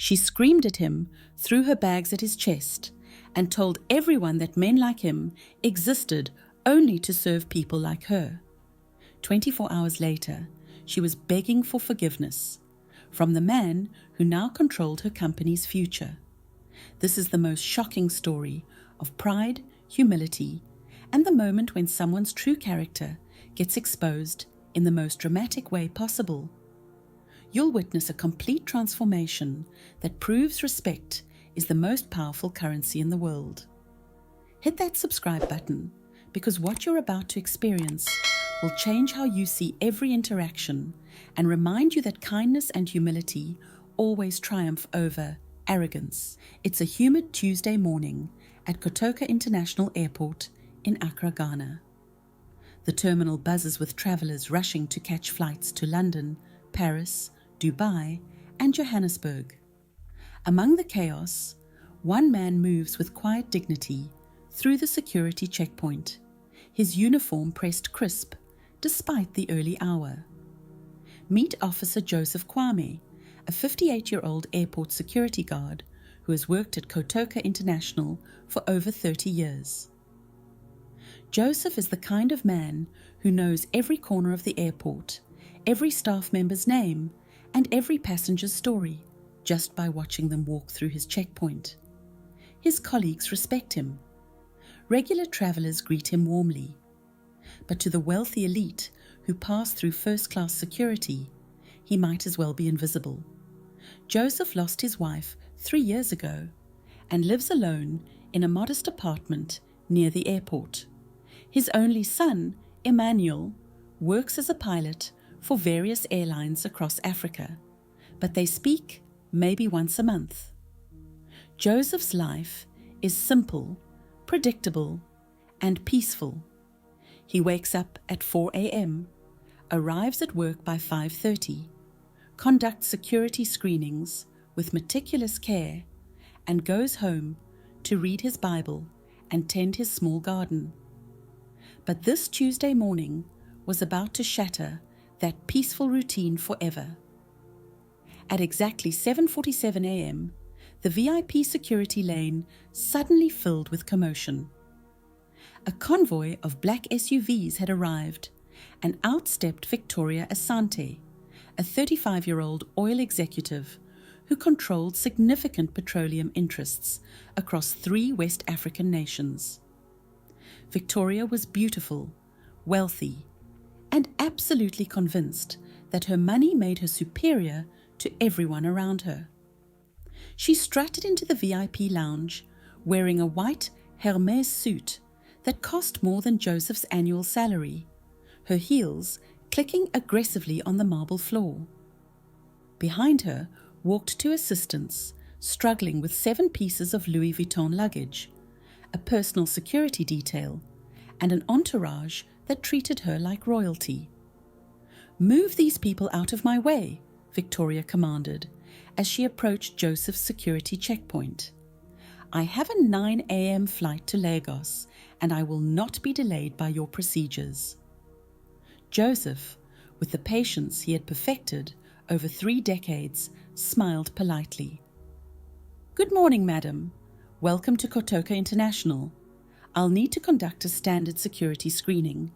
She screamed at him, threw her bags at his chest, and told everyone that men like him existed only to serve people like her. 24 hours later, she was begging for forgiveness from the man who now controlled her company's future. This is the most shocking story of pride, humility, and the moment when someone's true character gets exposed in the most dramatic way possible. You'll witness a complete transformation that proves respect is the most powerful currency in the world. Hit that subscribe button, because what you're about to experience will change how you see every interaction and remind you that kindness and humility always triumph over arrogance. It's a humid Tuesday morning at Kotoka International Airport in Accra, Ghana. The terminal buzzes with travelers rushing to catch flights to London, Paris, Dubai, and Johannesburg. Among the chaos, one man moves with quiet dignity through the security checkpoint, his uniform pressed crisp despite the early hour. Meet Officer Joseph Kwame, a 58-year-old airport security guard who has worked at Kotoka International for over 30 years. Joseph is the kind of man who knows every corner of the airport, every staff member's name, and every passenger's story just by watching them walk through his checkpoint. His colleagues respect him. Regular travelers greet him warmly. But to the wealthy elite who pass through first-class security, he might as well be invisible. Joseph lost his wife 3 years ago and lives alone in a modest apartment near the airport. His only son, Emmanuel, works as a pilot for various airlines across Africa, but they speak maybe once a month. Joseph's life is simple, predictable, and peaceful. He wakes up at 4 a.m., arrives at work by 5:30, conducts security screenings with meticulous care, and goes home to read his Bible and tend his small garden. But this Tuesday morning was about to shatter that peaceful routine forever. At exactly 7:47 a.m., the VIP security lane suddenly filled with commotion. A convoy of black SUVs had arrived, and out stepped Victoria Asante, a 35-year-old oil executive who controlled significant petroleum interests across 3 West African nations. Victoria was beautiful, wealthy, and absolutely convinced that her money made her superior to everyone around her. She strutted into the VIP lounge wearing a white Hermès suit that cost more than Joseph's annual salary, her heels clicking aggressively on the marble floor. Behind her walked 2 assistants, struggling with 7 pieces of Louis Vuitton luggage, a personal security detail, and an entourage that treated her like royalty. "Move these people out of my way," Victoria commanded as she approached Joseph's security checkpoint. "I have a 9 a.m. flight to Lagos, and I will not be delayed by your procedures." Joseph, with the patience he had perfected over 3 decades, smiled politely. "Good morning, madam. Welcome to Kotoka International. I'll need to conduct a standard security screening.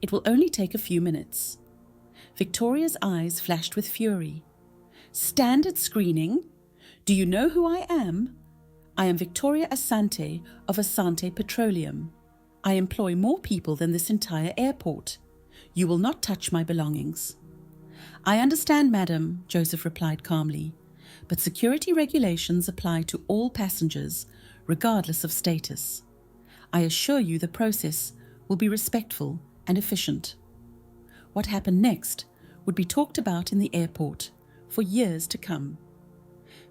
It will only take a few minutes." Victoria's eyes flashed with fury. "Standard screening? Do you know who I am? I am Victoria Asante of Asante Petroleum. I employ more people than this entire airport. You will not touch my belongings." "I understand, madam," Joseph replied calmly, "but security regulations apply to all passengers, regardless of status. I assure you the process will be respectful and efficient." What happened next would be talked about in the airport for years to come.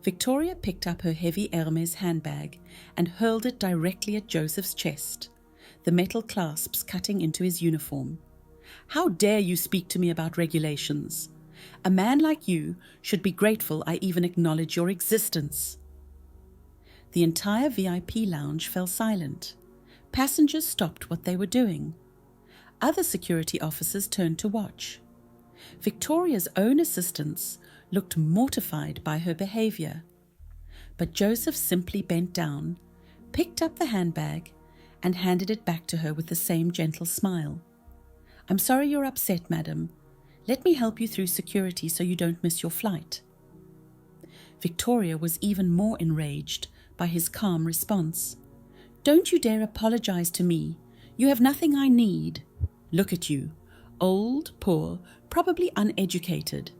Victoria picked up her heavy Hermès handbag and hurled it directly at Joseph's chest, the metal clasps cutting into his uniform. "How dare you speak to me about regulations? A man like you should be grateful I even acknowledge your existence." The entire VIP lounge fell silent. Passengers stopped what they were doing. Other security officers turned to watch. Victoria's own assistants looked mortified by her behavior. But Joseph simply bent down, picked up the handbag, and handed it back to her with the same gentle smile. "I'm sorry you're upset, madam. Let me help you through security so you don't miss your flight." Victoria was even more enraged by his calm response. "Don't you dare apologize to me. You have nothing I need. Look at you. Old, poor, probably uneducated.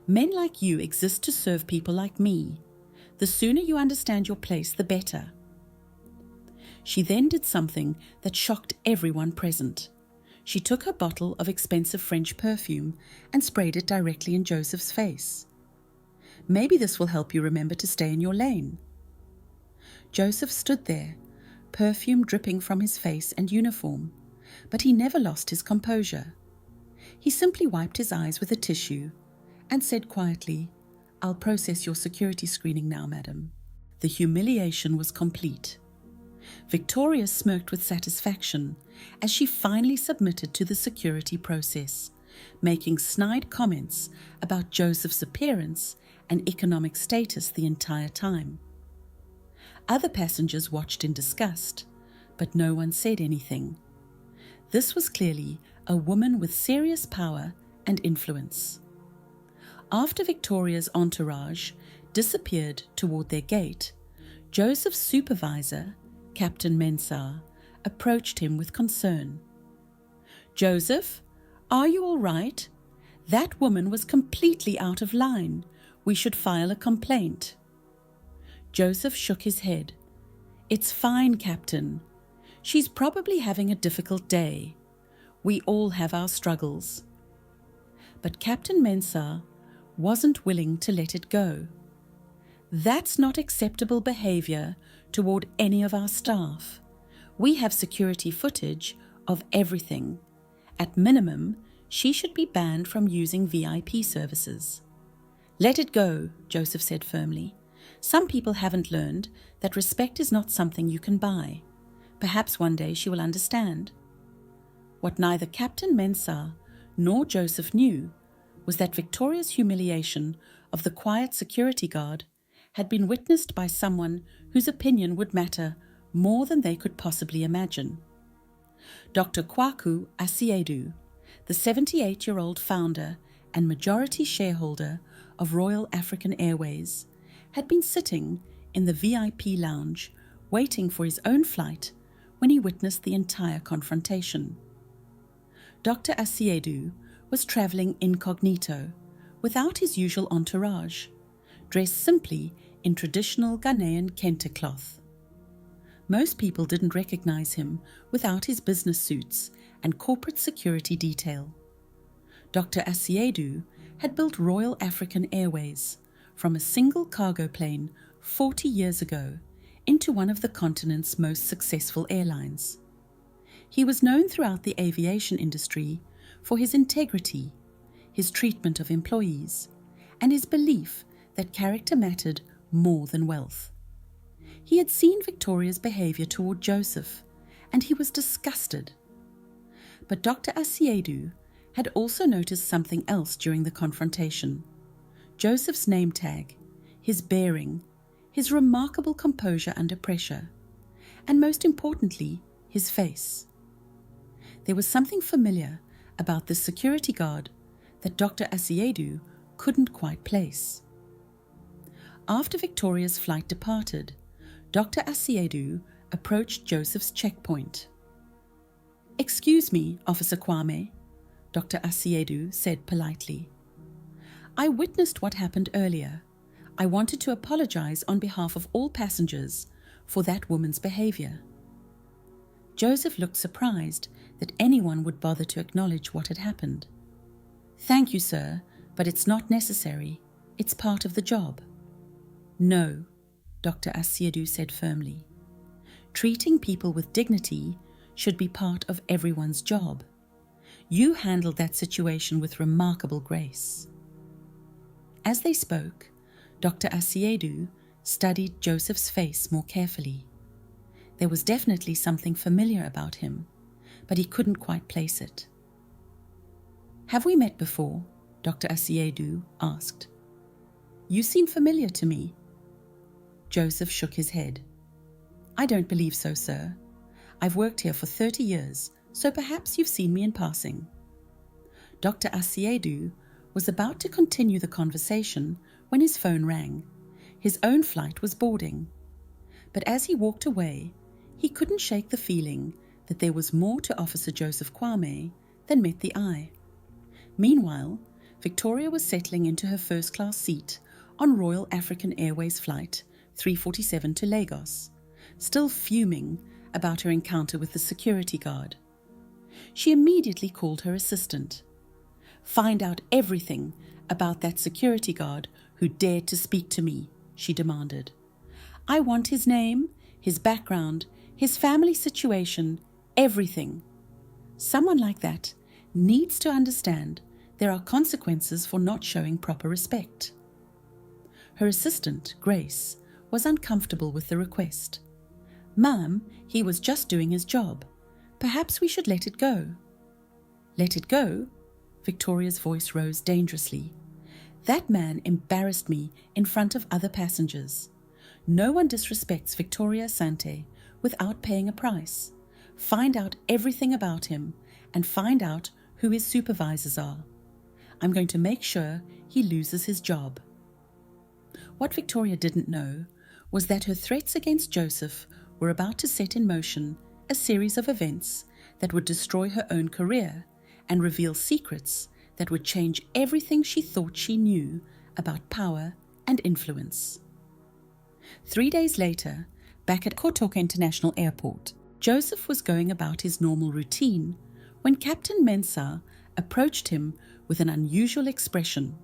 Men like you exist to serve people like me. The sooner you understand your place, the better." She then did something that shocked everyone present. She took her bottle of expensive French perfume and sprayed it directly in Joseph's face. "Maybe this will help you remember to stay in your lane." Joseph stood there, perfume dripping from his face and uniform, but he never lost his composure. He simply wiped his eyes with a tissue and said quietly, "I'll process your security screening now, madam." The humiliation was complete. Victoria smirked with satisfaction as she finally submitted to the security process, making snide comments about Joseph's appearance and economic status the entire time. Other passengers watched in disgust, but no one said anything. This was clearly a woman with serious power and influence. After Victoria's entourage disappeared toward their gate, Joseph's supervisor, Captain Mensah, approached him with concern. "Joseph, are you all right? That woman was completely out of line. We should file a complaint." Joseph shook his head. "It's fine, Captain. She's probably having a difficult day. We all have our struggles." But Captain Mensah wasn't willing to let it go. "That's not acceptable behavior toward any of our staff. We have security footage of everything. At minimum, she should be banned from using VIP services." "Let it go," Joseph said firmly. "Some people haven't learned that respect is not something you can buy. Perhaps one day she will understand." What neither Captain Mensah nor Joseph knew was that Victoria's humiliation of the quiet security guard had been witnessed by someone whose opinion would matter more than they could possibly imagine. Dr. Kwaku Asiedu, the 78-year-old founder and majority shareholder of Royal African Airways, had been sitting in the VIP lounge waiting for his own flight when he witnessed the entire confrontation. Dr. Asiedu was traveling incognito, without his usual entourage, dressed simply in traditional Ghanaian kente cloth. Most people didn't recognize him without his business suits and corporate security detail. Dr. Asiedu had built Royal African Airways from a single cargo plane 40 years ago into one of the continent's most successful airlines. He was known throughout the aviation industry for his integrity, his treatment of employees, and his belief that character mattered more than wealth. He had seen Victoria's behavior toward Joseph, and he was disgusted. But Dr. Asiedu had also noticed something else during the confrontation: Joseph's name tag, his bearing, his remarkable composure under pressure, and most importantly, his face. There was something familiar about this security guard that Dr. Asiedu couldn't quite place. After Victoria's flight departed, Dr. Asiedu approached Joseph's checkpoint. "Excuse me, Officer Kwame," Dr. Asiedu said politely. "I witnessed what happened earlier. I wanted to apologize on behalf of all passengers for that woman's behavior." Joseph looked surprised that anyone would bother to acknowledge what had happened. "Thank you, sir, but it's not necessary. It's part of the job." "No," Dr. Asiedu said firmly. "Treating people with dignity should be part of everyone's job. You handled that situation with remarkable grace." As they spoke, Dr. Asiedu studied Joseph's face more carefully. There was definitely something familiar about him, but he couldn't quite place it. "Have we met before?" Dr. Asiedu asked. "You seem familiar to me." Joseph shook his head. I don't believe so, sir. I've worked here for 30 years, so perhaps you've seen me in passing. Dr. Asiedu was about to continue the conversation when his phone rang. His own flight was boarding. But as he walked away, he couldn't shake the feeling that there was more to Officer Joseph Kwame than met the eye. Meanwhile, Victoria was settling into her first-class seat on Royal African Airways Flight 347 to Lagos, still fuming about her encounter with the security guard. She immediately called her assistant. Find out everything about that security guard who dared to speak to me, she demanded. I want his name, his background, his family situation, everything. Someone like that needs to understand there are consequences for not showing proper respect. Her assistant, Grace, was uncomfortable with the request. Ma'am, he was just doing his job. Perhaps we should let it go. Let it go? Victoria's voice rose dangerously. That man embarrassed me in front of other passengers. No one disrespects Victoria Asante without paying a price. Find out everything about him and find out who his supervisors are. I'm going to make sure he loses his job. What Victoria didn't know was that her threats against Joseph were about to set in motion a series of events that would destroy her own career and reveal secrets that would change everything she thought she knew about power and influence. 3 days later, back at Kotoka International Airport, Joseph was going about his normal routine when Captain Mensah approached him with an unusual expression.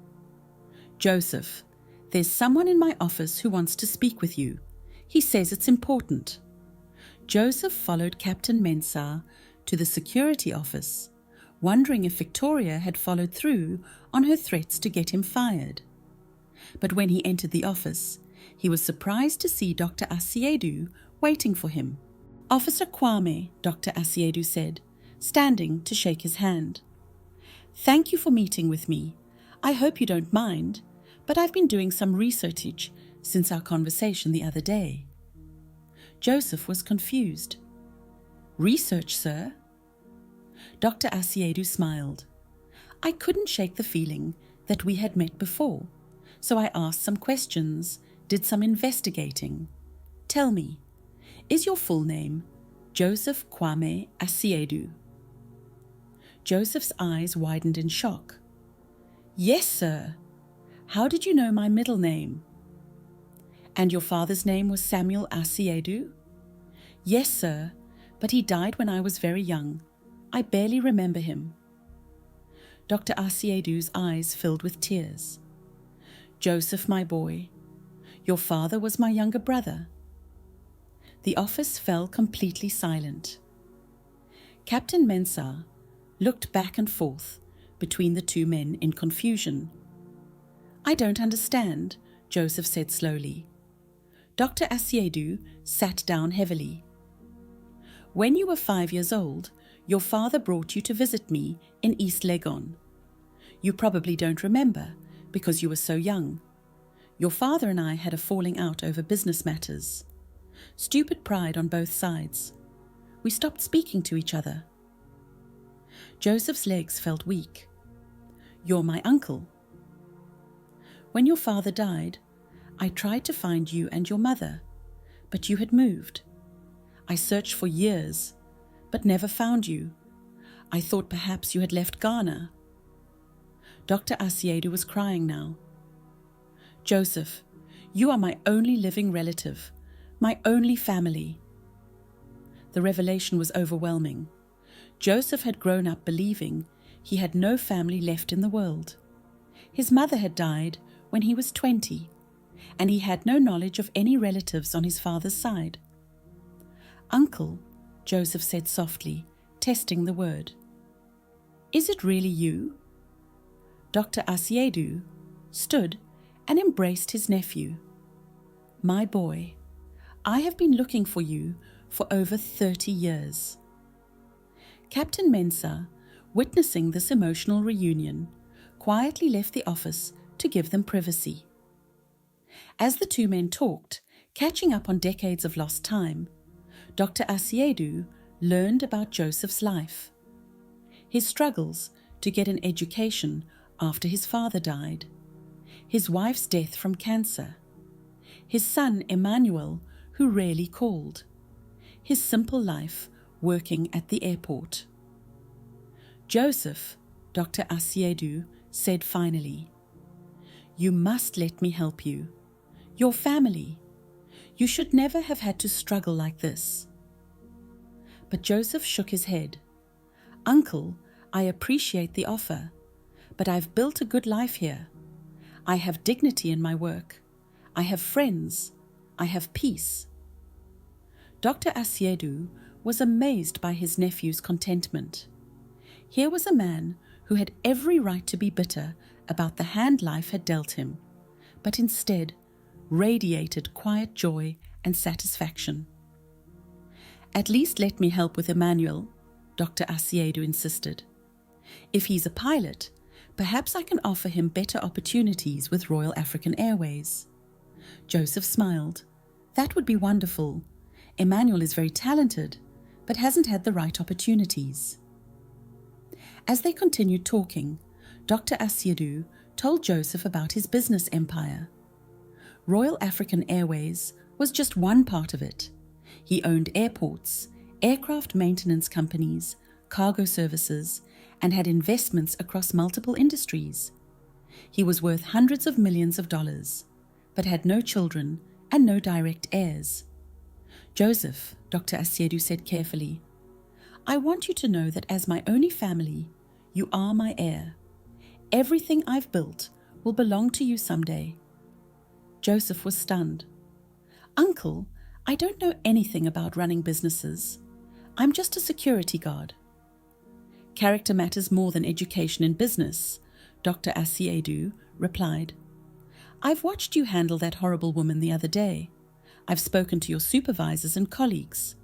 Joseph, there's someone in my office who wants to speak with you. He says it's important. Joseph followed Captain Mensah to the security office, wondering if Victoria had followed through on her threats to get him fired. But when he entered the office, he was surprised to see Dr. Asiedu waiting for him. Officer Kwame, Dr. Asiedu said, standing to shake his hand. Thank you for meeting with me. I hope you don't mind, but I've been doing some research since our conversation the other day. Joseph was confused. Research, sir? Dr. Asiedu smiled. I couldn't shake the feeling that we had met before, so I asked some questions, did some investigating. Tell me, is your full name Joseph Kwame Asiedu? Joseph's eyes widened in shock. Yes, sir. How did you know my middle name? And your father's name was Samuel Asiedu? Yes, sir, but he died when I was very young. I barely remember him. Dr. Asiedu's eyes filled with tears. Joseph, my boy, your father was my younger brother. The office fell completely silent. Captain Mensah looked back and forth between the two men in confusion. I don't understand, Joseph said slowly. Dr. Asiedu sat down heavily. When you were 5 years old, your father brought you to visit me in East Legon. You probably don't remember because you were so young. Your father and I had a falling out over business matters. Stupid pride on both sides. We stopped speaking to each other. Joseph's legs felt weak. You're my uncle. When your father died, I tried to find you and your mother, but you had moved. I searched for years, but never found you. I thought perhaps you had left Ghana. Dr. Asiedu was crying now. Joseph, you are my only living relative, my only family. The revelation was overwhelming. Joseph had grown up believing he had no family left in the world. His mother had died when he was 20, and he had no knowledge of any relatives on his father's side. Uncle, Joseph said softly, testing the word. Is it really you? Dr. Asiedu stood and embraced his nephew. My boy, I have been looking for you for over 30 years. Captain Mensah, witnessing this emotional reunion, quietly left the office to give them privacy. As the two men talked, Catching up on decades of lost time, Dr. Asiedu learned about Joseph's life, his struggles to get an education after his father died, his wife's death from cancer, his son Emmanuel, who rarely called, his simple life working at the airport. Joseph, Dr. Asiedu said finally, "You must let me help you. Your family. You should never have had to struggle like this." But Joseph shook his head. "Uncle, I appreciate the offer, but I've built a good life here. I have dignity in my work. I have friends. I have peace." Dr. Asiedu was amazed by his nephew's contentment. Here was a man who had every right to be bitter about the hand life had dealt him, but instead radiated quiet joy and satisfaction. "At least let me help with Emmanuel," Dr. Asiedu insisted. "If he's a pilot, perhaps I can offer him better opportunities with Royal African Airways." Joseph smiled. "That would be wonderful. Emmanuel is very talented, but hasn't had the right opportunities." As they continued talking, Dr. Asiedu told Joseph about his business empire. Royal African Airways was just one part of it. He owned airports, aircraft maintenance companies, cargo services, and had investments across multiple industries. He was worth hundreds of millions of dollars, but had no children and no direct heirs. "Joseph," Dr. Asiedu said carefully, "I want you to know that as my only family, you are my heir. Everything I've built will belong to you someday." Joseph was stunned. "Uncle, I don't know anything about running businesses. I'm just a security guard." "Character matters more than education in business," Dr. Asiedu replied. "I've watched you handle that horrible woman the other day. I've spoken to your supervisors and colleagues.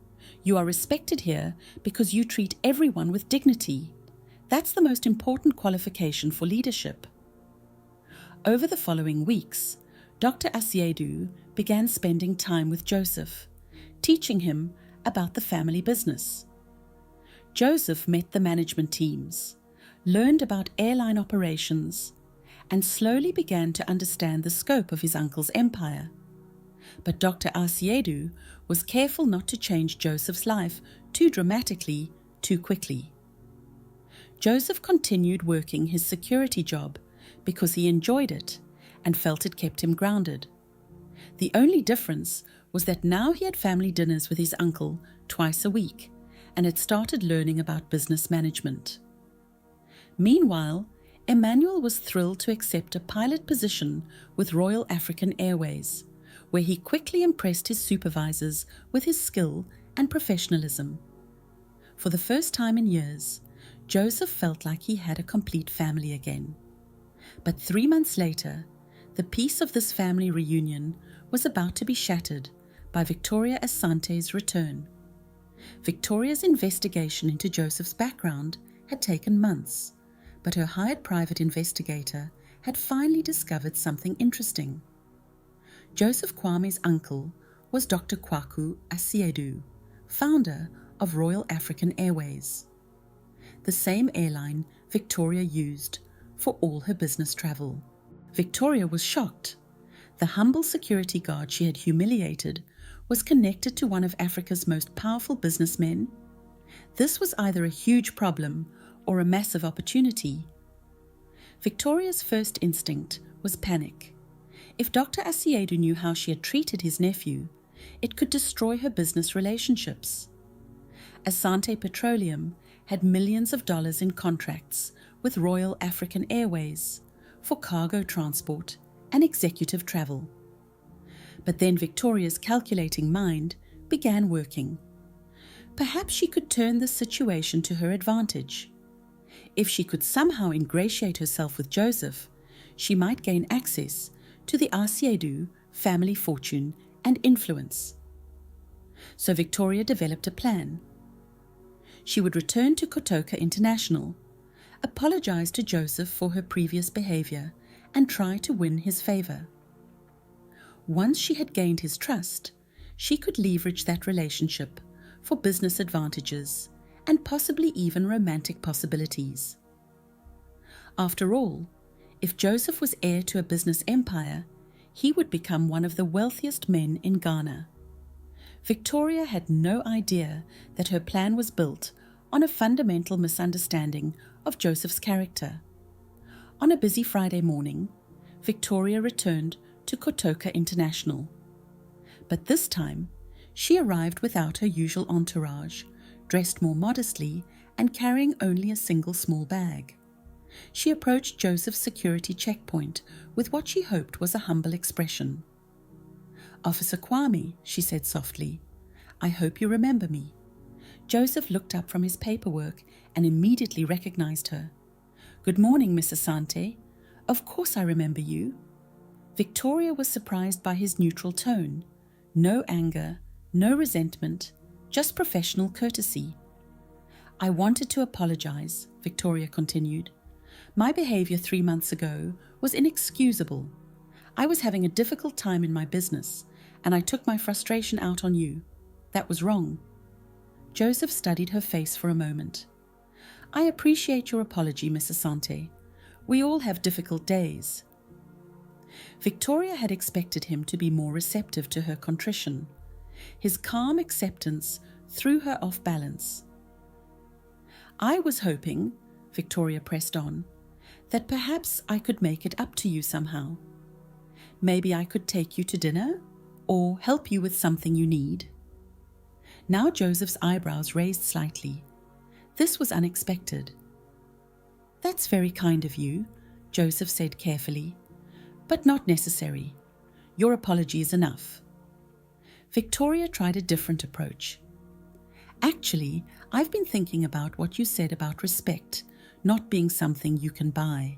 You are respected here because you treat everyone with dignity. That's the most important qualification for leadership." Over the following weeks, Dr. Asiedu began spending time with Joseph, teaching him about the family business. Joseph met the management teams, learned about airline operations, and slowly began to understand the scope of his uncle's empire. But Dr. Asiedu was careful not to change Joseph's life too dramatically, too quickly. Joseph continued working his security job because he enjoyed it and felt it kept him grounded. The only difference was that now he had family dinners with his uncle twice a week and had started learning about business management. Meanwhile, Emmanuel was thrilled to accept a pilot position with Royal African Airways, where he quickly impressed his supervisors with his skill and professionalism. For the first time in years, Joseph felt like he had a complete family again. But 3 months later, the peace of this family reunion was about to be shattered by Victoria Asante's return. Victoria's investigation into Joseph's background had taken months, but her hired private investigator had finally discovered something interesting. Joseph Kwame's uncle was Dr. Kwaku Asiedu, founder of Royal African Airways, the same airline Victoria used for all her business travel. Victoria was shocked. The humble security guard she had humiliated was connected to one of Africa's most powerful businessmen. This was either a huge problem or a massive opportunity. Victoria's first instinct was panic. If Dr. Asiedu knew how she had treated his nephew, it could destroy her business relationships. Asante Petroleum had millions of dollars in contracts with Royal African Airways for cargo transport and executive travel. But then Victoria's calculating mind began working. Perhaps she could turn the situation to her advantage. If she could somehow ingratiate herself with Joseph, she might gain access to the Asiedu family fortune and influence. So Victoria developed a plan. She would return to Kotoka International, apologize to Joseph for her previous behavior, and try to win his favor. Once she had gained his trust, she could leverage that relationship for business advantages and possibly even romantic possibilities. After all, if Joseph was heir to a business empire, he would become one of the wealthiest men in Ghana. Victoria had no idea that her plan was built on a fundamental misunderstanding of Joseph's character. On a busy Friday morning, Victoria returned to Kotoka International. But this time, she arrived without her usual entourage, dressed more modestly and carrying only a single small bag. She approached Joseph's security checkpoint with what she hoped was a humble expression. "Officer Kwame," she said softly, "I hope you remember me." Joseph looked up from his paperwork and immediately recognized her. "Good morning, Miss Asante. Of course I remember you." Victoria was surprised by his neutral tone. No anger, no resentment, just professional courtesy. "I wanted to apologize," Victoria continued. "My behavior 3 months ago was inexcusable. I was having a difficult time in my business, and I took my frustration out on you. That was wrong." Joseph studied her face for a moment. "I appreciate your apology, Miss Asante. We all have difficult days." Victoria had expected him to be more receptive to her contrition. His calm acceptance threw her off balance. "I was hoping," Victoria pressed on, "that perhaps I could make it up to you somehow. Maybe I could take you to dinner, or help you with something you need." Now Joseph's eyebrows raised slightly. This was unexpected. "That's very kind of you," Joseph said carefully, "but not necessary. Your apology is enough." Victoria tried a different approach. "Actually, I've been thinking about what you said about respect not being something you can buy.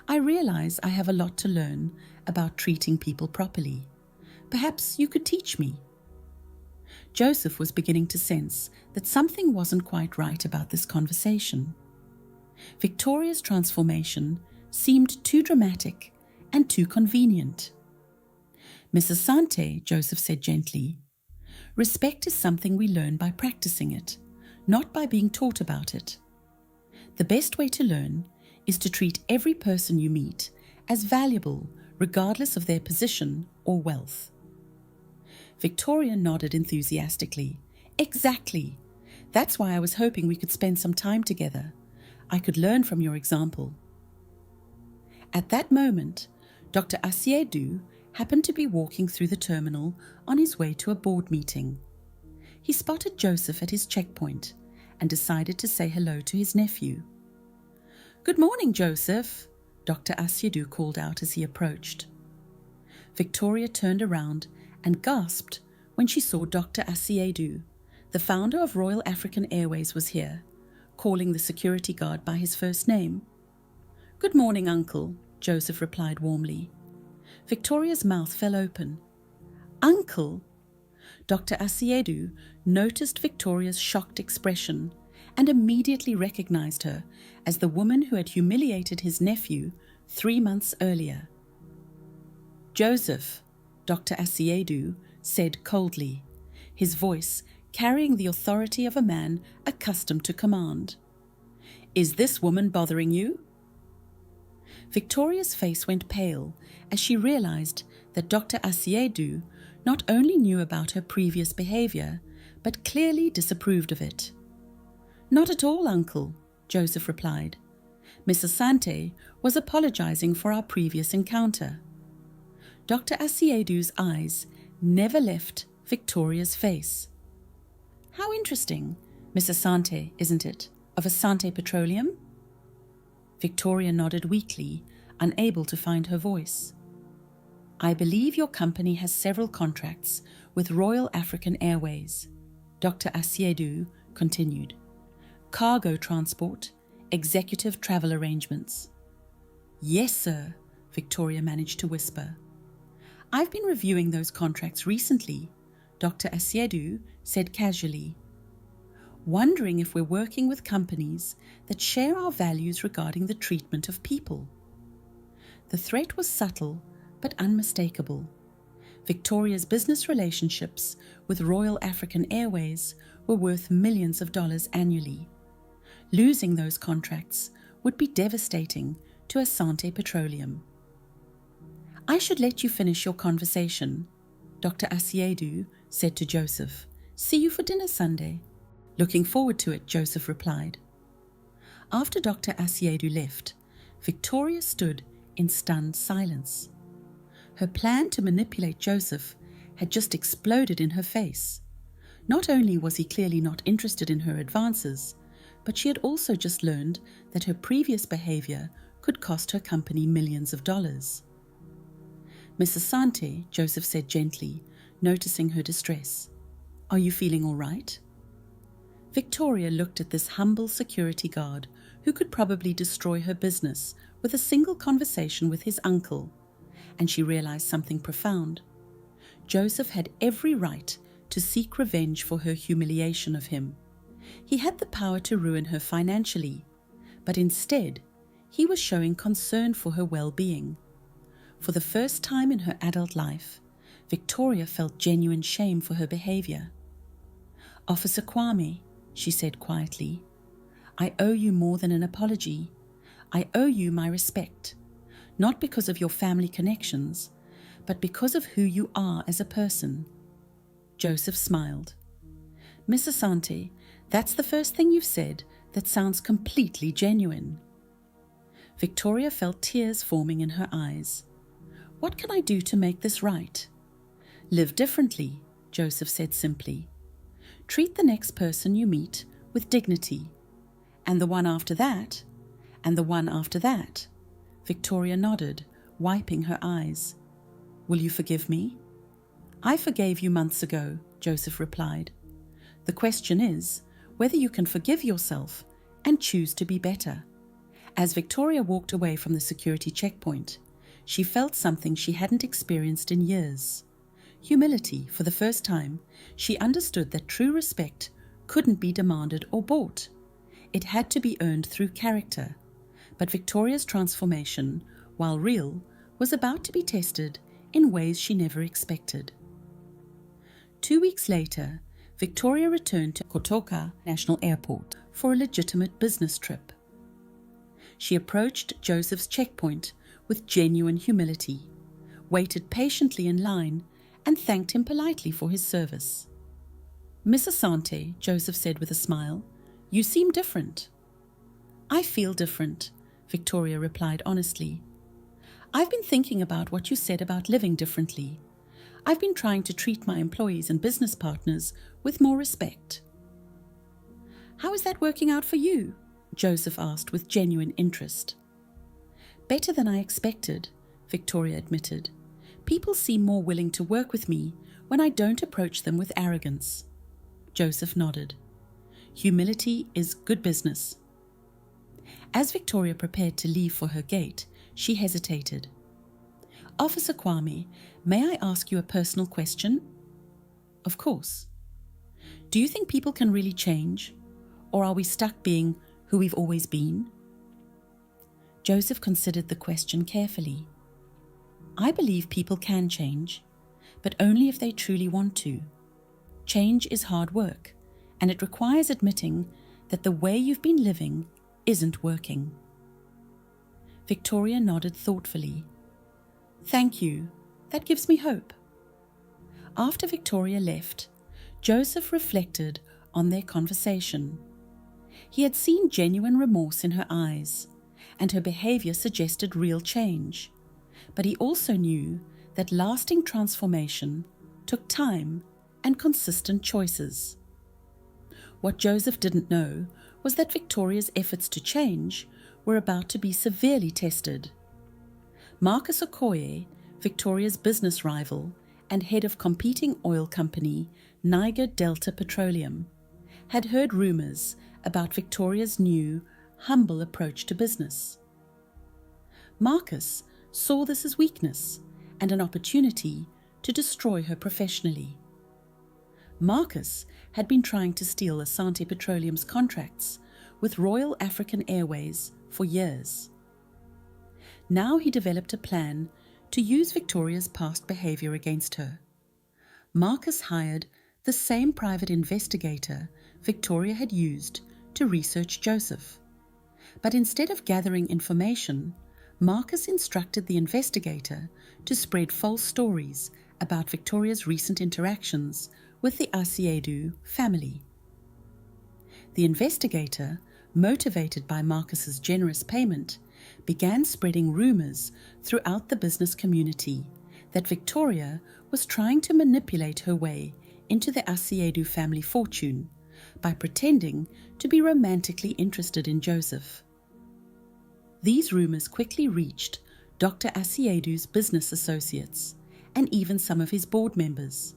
I realize I have a lot to learn about treating people properly. Perhaps you could teach me." Joseph was beginning to sense that something wasn't quite right about this conversation. Victoria's transformation seemed too dramatic and too convenient. "Miss Asante," Joseph said gently, "respect is something we learn by practicing it, not by being taught about it. The best way to learn is to treat every person you meet as valuable, regardless of their position or wealth." Victoria nodded enthusiastically. "Exactly. That's why I was hoping we could spend some time together. I could learn from your example." At that moment, Dr. Asiedu happened to be walking through the terminal on his way to a board meeting. He spotted Joseph at his checkpoint and decided to say hello to his nephew. "Good morning, Joseph," Dr. Asiedu called out as he approached. Victoria turned around and gasped when she saw Dr. Asiedu, the founder of Royal African Airways, was here, calling the security guard by his first name. "Good morning, Uncle," Joseph replied warmly. Victoria's mouth fell open. "Uncle?" Dr. Asiedu noticed Victoria's shocked expression and immediately recognized her as the woman who had humiliated his nephew 3 months earlier. "Joseph," Dr. Asiedu said coldly, his voice carrying the authority of a man accustomed to command. "Is this woman bothering you?" Victoria's face went pale as she realized that Dr. Asiedu not only knew about her previous behavior, but clearly disapproved of it. "Not at all, Uncle," Joseph replied. "Miss Asante was apologizing for our previous encounter." Dr. Asiedu's eyes never left Victoria's face. "How interesting, Miss Asante, isn't it, of Asante Petroleum?" Victoria nodded weakly, unable to find her voice. "I believe your company has several contracts with Royal African Airways," Dr. Asiedu continued. "Cargo transport, executive travel arrangements." "Yes, sir," Victoria managed to whisper. "I've been reviewing those contracts recently," Dr. Asiedu said casually, "wondering if we're working with companies that share our values regarding the treatment of people." The threat was subtle but unmistakable. Victoria's business relationships with Royal African Airways were worth millions of dollars annually. Losing those contracts would be devastating to Asante Petroleum. "I should let you finish your conversation," Dr. Asiedu said to Joseph. "See you for dinner Sunday." "Looking forward to it," Joseph replied. After Dr. Asiedu left, Victoria stood in stunned silence. Her plan to manipulate Joseph had just exploded in her face. Not only was he clearly not interested in her advances, but she had also just learned that her previous behavior could cost her company millions of dollars. "Miss Asante," Joseph said gently, noticing her distress, "are you feeling all right?" Victoria looked at this humble security guard who could probably destroy her business with a single conversation with his uncle, and she realized something profound. Joseph had every right to seek revenge for her humiliation of him. He had the power to ruin her financially, but instead, he was showing concern for her well-being. For the first time in her adult life, Victoria felt genuine shame for her behavior. "Officer Kwame," she said quietly, "I owe you more than an apology. I owe you my respect, not because of your family connections, but because of who you are as a person." Joseph smiled. "Miss Asante, that's the first thing you've said that sounds completely genuine." Victoria felt tears forming in her eyes. "What can I do to make this right?" "Live differently," Joseph said simply. "Treat the next person you meet with dignity. And the one after that, and the one after that." Victoria nodded, wiping her eyes. "Will you forgive me?" "I forgave you months ago," Joseph replied. "The question is whether you can forgive yourself and choose to be better." As Victoria walked away from the security checkpoint, she felt something she hadn't experienced in years. Humility. For the first time, she understood that true respect couldn't be demanded or bought. It had to be earned through character. But Victoria's transformation, while real, was about to be tested in ways she never expected. 2 weeks later, Victoria returned to Kotoka International Airport for a legitimate business trip. She approached Joseph's checkpoint with genuine humility, waited patiently in line, and thanked him politely for his service. "Miss Asante," Joseph said with a smile, "you seem different." "I feel different," Victoria replied honestly. "I've been thinking about what you said about living differently. I've been trying to treat my employees and business partners with more respect." "How is that working out for you?" Joseph asked with genuine interest. "Better than I expected," Victoria admitted. "People seem more willing to work with me when I don't approach them with arrogance." Joseph nodded. "Humility is good business." As Victoria prepared to leave for her gate, she hesitated. "Officer Kwame, may I ask you a personal question?" "Of course." "Do you think people can really change? Or are we stuck being who we've always been?" Joseph considered the question carefully. "I believe people can change, but only if they truly want to. Change is hard work, and it requires admitting that the way you've been living isn't working." Victoria nodded thoughtfully. "Thank you. That gives me hope." After Victoria left, Joseph reflected on their conversation. He had seen genuine remorse in her eyes, and her behavior suggested real change. But he also knew that lasting transformation took time and consistent choices. What Joseph didn't know was that Victoria's efforts to change were about to be severely tested. Marcus Okoye, Victoria's business rival and head of competing oil company Niger Delta Petroleum, had heard rumors about Victoria's new, humble approach to business. Marcus saw this as weakness and an opportunity to destroy her professionally. Marcus had been trying to steal Asante Petroleum's contracts with Royal African Airways for years. Now he developed a plan to use Victoria's past behavior against her. Marcus hired the same private investigator Victoria had used to research Joseph. But instead of gathering information, Marcus instructed the investigator to spread false stories about Victoria's recent interactions with the Asiedu family. The investigator, motivated by Marcus's generous payment, began spreading rumors throughout the business community that Victoria was trying to manipulate her way into the Asiedu family fortune by pretending to be romantically interested in Joseph. These rumors quickly reached Dr. Asiedu's business associates and even some of his board members.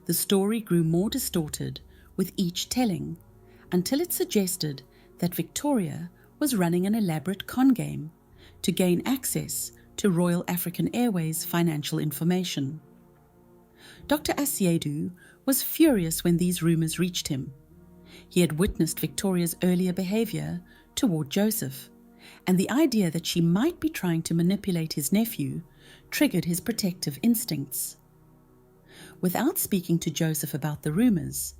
The story grew more distorted with each telling, until it suggested that Victoria was running an elaborate con game to gain access to Royal African Airways financial information. Dr. Asiedu was furious when these rumors reached him. He had witnessed Victoria's earlier behavior toward Joseph, and the idea that she might be trying to manipulate his nephew triggered his protective instincts. Without speaking to Joseph about the rumors,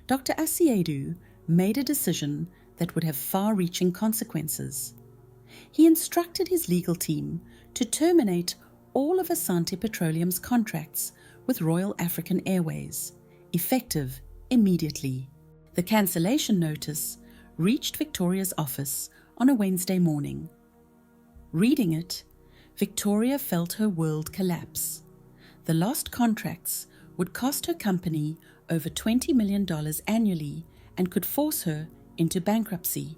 Dr. Asiedu made a decision that would have far-reaching consequences. He instructed his legal team to terminate all of Asante Petroleum's contracts with Royal African Airways, effective immediately. The cancellation notice reached Victoria's office on a Wednesday morning. Reading it, Victoria felt her world collapse. The lost contracts would cost her company over $20 million annually and could force her into bankruptcy.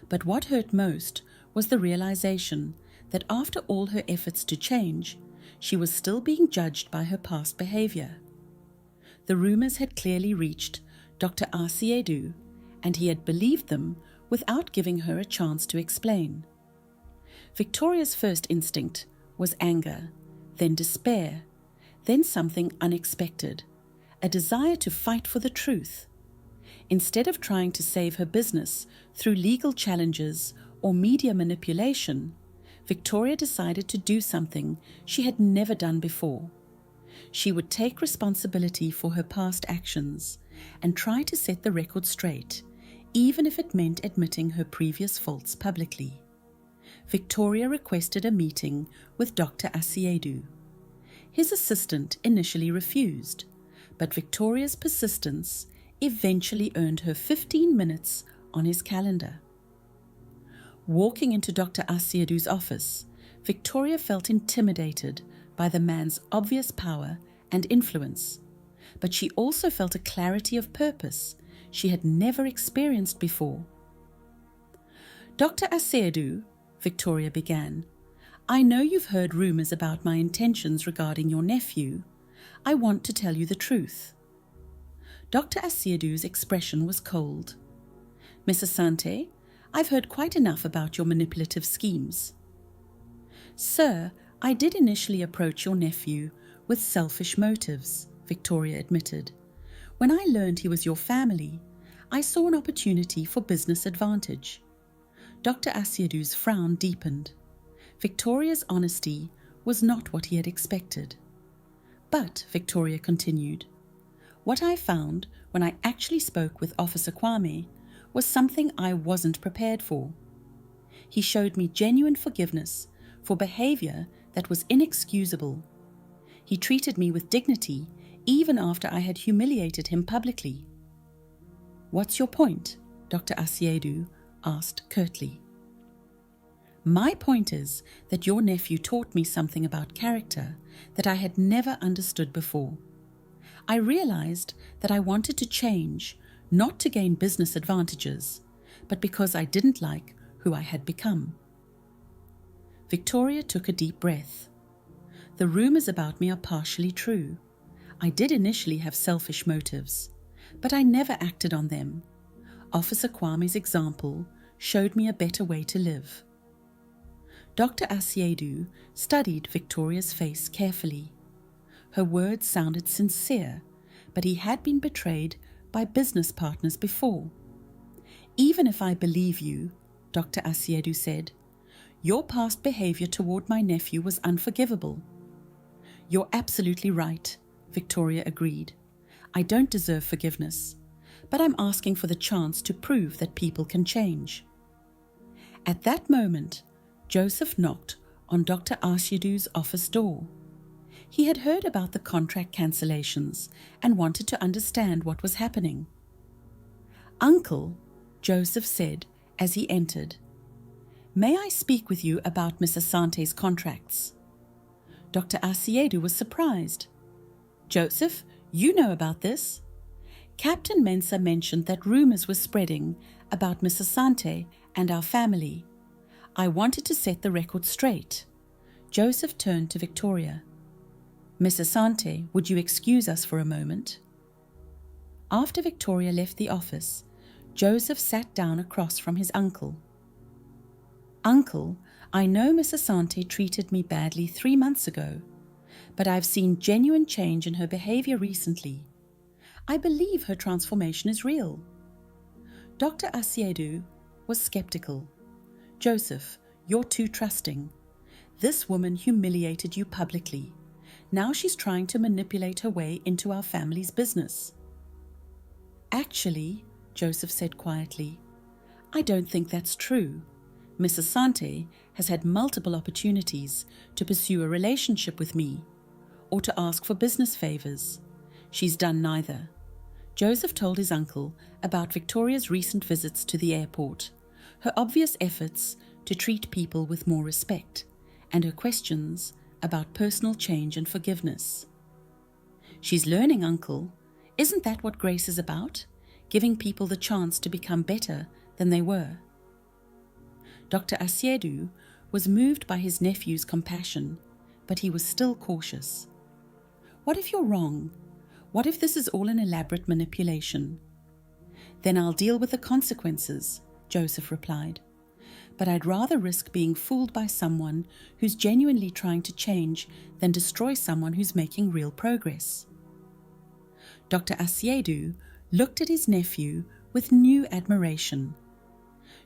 But what hurt most was the realization that after all her efforts to change, she was still being judged by her past behavior. The rumors had clearly reached Dr. Asiedu, and he had believed them without giving her a chance to explain. Victoria's first instinct was anger, then despair, then something unexpected, a desire to fight for the truth. Instead of trying to save her business through legal challenges or media manipulation, Victoria decided to do something she had never done before. She would take responsibility for her past actions and try to set the record straight, even if it meant admitting her previous faults publicly. Victoria requested a meeting with Dr. Asiedu. His assistant initially refused, but Victoria's persistence eventually earned her 15 minutes on his calendar. Walking into Dr. Asiedu's office, Victoria felt intimidated by the man's obvious power and influence, but she also felt a clarity of purpose she had never experienced before. "Dr. Asiedu," Victoria began, "I know you've heard rumors about my intentions regarding your nephew. I want to tell you the truth." Dr. Asiedu's expression was cold. "Miss Asante, I've heard quite enough about your manipulative schemes." "Sir, I did initially approach your nephew with selfish motives," Victoria admitted. "When I learned he was your family, I saw an opportunity for business advantage." Dr. Asiedu's frown deepened. Victoria's honesty was not what he had expected. "But," Victoria continued, "what I found when I actually spoke with Officer Kwame was something I wasn't prepared for. He showed me genuine forgiveness for behavior that was inexcusable. He treated me with dignity even after I had humiliated him publicly." "What's your point?" Dr. Asiedu asked curtly. "My point is that your nephew taught me something about character that I had never understood before. I realized that I wanted to change, not to gain business advantages, but because I didn't like who I had become." Victoria took a deep breath. "The rumors about me are partially true. I did initially have selfish motives, but I never acted on them. Officer Kwame's example showed me a better way to live." Dr. Asiedu studied Victoria's face carefully. Her words sounded sincere, but he had been betrayed by business partners before. "Even if I believe you," Dr. Asiedu said, Your past behavior toward my nephew was unforgivable. You're absolutely right, Victoria agreed. I don't deserve forgiveness, but I'm asking for the chance to prove that people can change. At that moment, Joseph knocked on Dr. Asiedu's office door. He had heard about the contract cancellations and wanted to understand what was happening. "Uncle," Joseph said as he entered, "may I speak with you about Miss Asante's contracts?" Dr. Asiedu was surprised. "Joseph, you know about this?" "Captain Mensah mentioned that rumors were spreading about Miss Asante and our family. I wanted to set the record straight." Joseph turned to Victoria. "Miss Asante, would you excuse us for a moment?" After Victoria left the office, Joseph sat down across from his uncle. "Uncle, I know Miss Asante treated me badly 3 months ago, but I've seen genuine change in her behavior recently. I believe her transformation is real." Dr. Asiedu was skeptical. "Joseph, you're too trusting. This woman humiliated you publicly. Now she's trying to manipulate her way into our family's business." "Actually," Joseph said quietly, "I don't think that's true. Miss Asante has had multiple opportunities to pursue a relationship with me or to ask for business favors. She's done neither." Joseph told his uncle about Victoria's recent visits to the airport, her obvious efforts to treat people with more respect, and her questions about personal change and forgiveness. "She's learning, Uncle. Isn't that what grace is about? Giving people the chance to become better than they were." Dr. Asiedu was moved by his nephew's compassion, but he was still cautious. "What if you're wrong? What if this is all an elaborate manipulation?" "Then I'll deal with the consequences," Joseph replied. "But I'd rather risk being fooled by someone who's genuinely trying to change than destroy someone who's making real progress." Dr. Asiedu looked at his nephew with new admiration.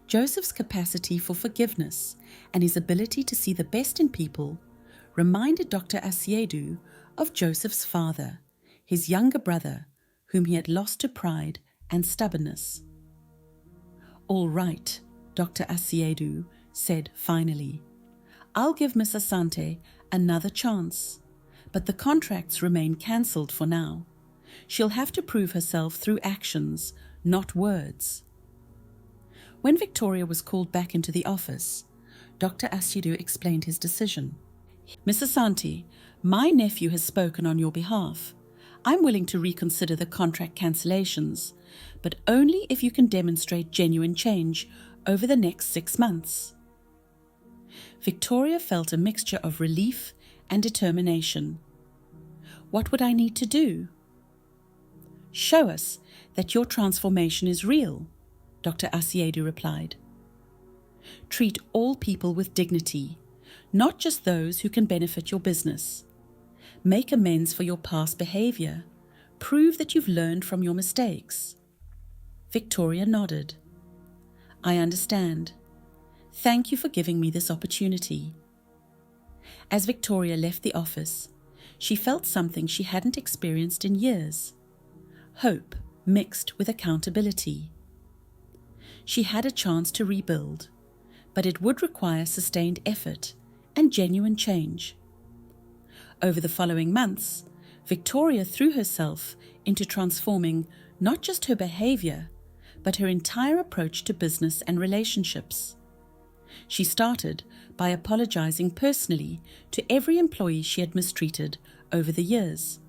Joseph's capacity for forgiveness and his ability to see the best in people reminded Dr. Asiedu of Joseph's father, his younger brother, whom he had lost to pride and stubbornness. "All right," Dr. Asiedu said finally. "I'll give Miss Asante another chance, but the contracts remain cancelled for now. She'll have to prove herself through actions, not words." When Victoria was called back into the office, Dr. Asiedu explained his decision. "Miss Asante, my nephew has spoken on your behalf. I'm willing to reconsider the contract cancellations, but only if you can demonstrate genuine change over the next 6 months." Victoria felt a mixture of relief and determination. "What would I need to do?" "Show us that your transformation is real," Dr. Asiedu replied. "Treat all people with dignity, not just those who can benefit your business. Make amends for your past behavior. Prove that you've learned from your mistakes." Victoria nodded. "I understand. Thank you for giving me this opportunity." As Victoria left the office, she felt something she hadn't experienced in years: hope mixed with accountability. She had a chance to rebuild, but it would require sustained effort and genuine change. Over the following months, Victoria threw herself into transforming not just her behavior, but her entire approach to business and relationships. She started by apologizing personally to every employee she had mistreated over the years.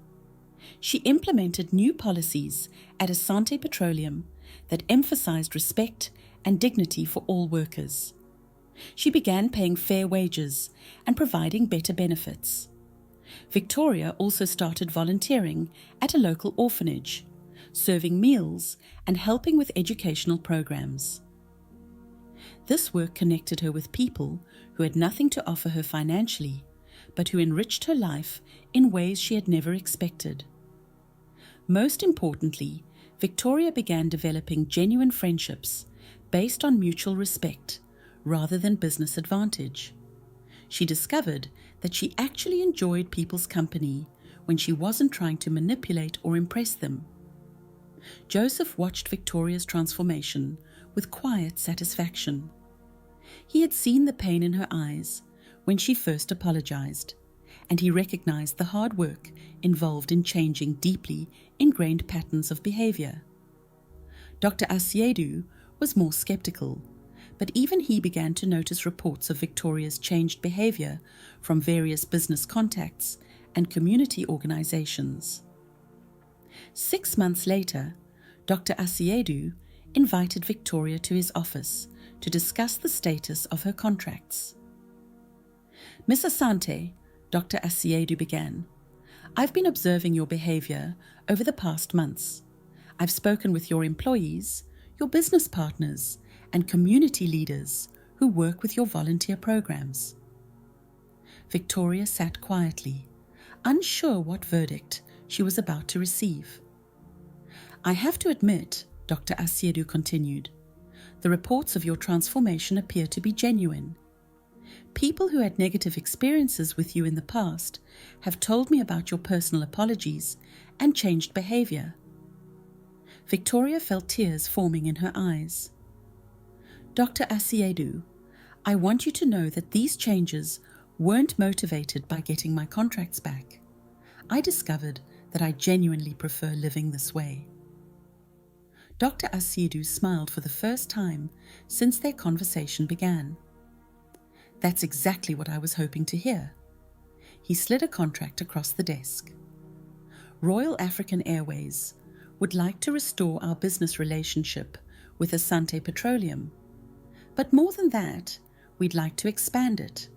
She implemented new policies at Asante Petroleum that emphasized respect and dignity for all workers. She began paying fair wages and providing better benefits. Victoria also started volunteering at a local orphanage, serving meals and helping with educational programs. This work connected her with people who had nothing to offer her financially, but who enriched her life in ways she had never expected. Most importantly, Victoria began developing genuine friendships based on mutual respect, rather than business advantage. She discovered that she actually enjoyed people's company when she wasn't trying to manipulate or impress them. Joseph watched Victoria's transformation with quiet satisfaction. He had seen the pain in her eyes when she first apologized, and he recognized the hard work involved in changing deeply ingrained patterns of behavior. Dr. Asiedu was more skeptical, but even he began to notice reports of Victoria's changed behavior from various business contacts and community organizations. 6 months later, Dr. Asiedu invited Victoria to his office to discuss the status of her contracts. "Miss Asante," Dr. Asiedu began, "I've been observing your behavior over the past months. I've spoken with your employees, your business partners, and community leaders who work with your volunteer programs." Victoria sat quietly, unsure what verdict she was about to receive. "I have to admit," Dr. Asiedu continued, "the reports of your transformation appear to be genuine. People who had negative experiences with you in the past have told me about your personal apologies and changed behavior." Victoria felt tears forming in her eyes. "Dr. Asiedu, I want you to know that these changes weren't motivated by getting my contracts back. I discovered that I genuinely prefer living this way." Dr. Asiedu smiled for the first time since their conversation began. "That's exactly what I was hoping to hear." He slid a contract across the desk. "Royal African Airways would like to restore our business relationship with Asante Petroleum. But more than that, we'd like to expand it.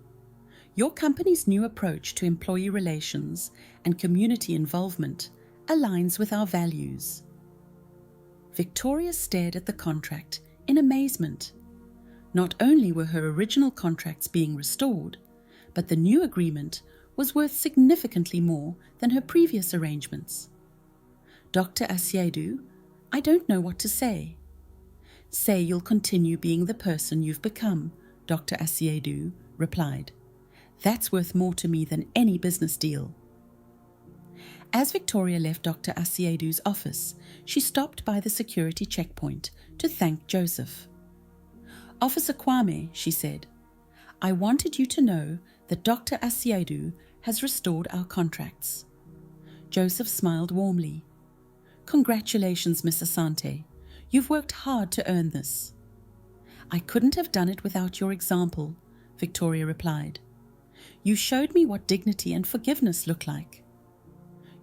Your company's new approach to employee relations and community involvement aligns with our values." Victoria stared at the contract in amazement. Not only were her original contracts being restored, but the new agreement was worth significantly more than her previous arrangements. "Dr. Asiedu, I don't know what to say." "Say you'll continue being the person you've become," Dr. Asiedu replied. "That's worth more to me than any business deal." As Victoria left Dr. Asiedu's office, she stopped by the security checkpoint to thank Joseph. "Officer Kwame," she said, "I wanted you to know that Dr. Asiedu has restored our contracts." Joseph smiled warmly. "Congratulations, Miss Asante. You've worked hard to earn this." "I couldn't have done it without your example," Victoria replied. "You showed me what dignity and forgiveness look like."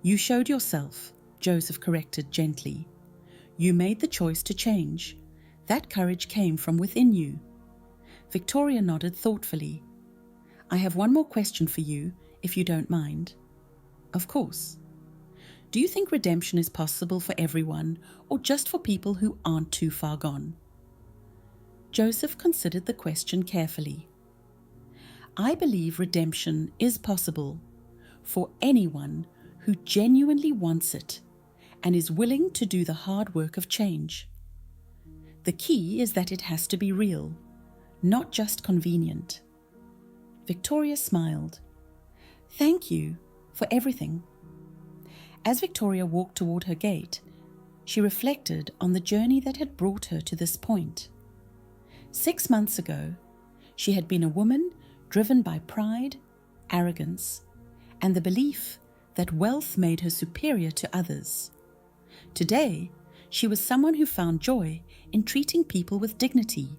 "You showed yourself," Joseph corrected gently. "You made the choice to change. That courage came from within you." Victoria nodded thoughtfully. "I have one more question for you, if you don't mind." "Of course." "Do you think redemption is possible for everyone, or just for people who aren't too far gone?" Joseph considered the question carefully. "I believe redemption is possible for anyone who genuinely wants it and is willing to do the hard work of change. The key is that it has to be real, not just convenient." Victoria smiled. "Thank you for everything." As Victoria walked toward her gate, she reflected on the journey that had brought her to this point. 6 months ago, she had been a woman driven by pride, arrogance, and the belief that wealth made her superior to others. Today, she was someone who found joy in treating people with dignity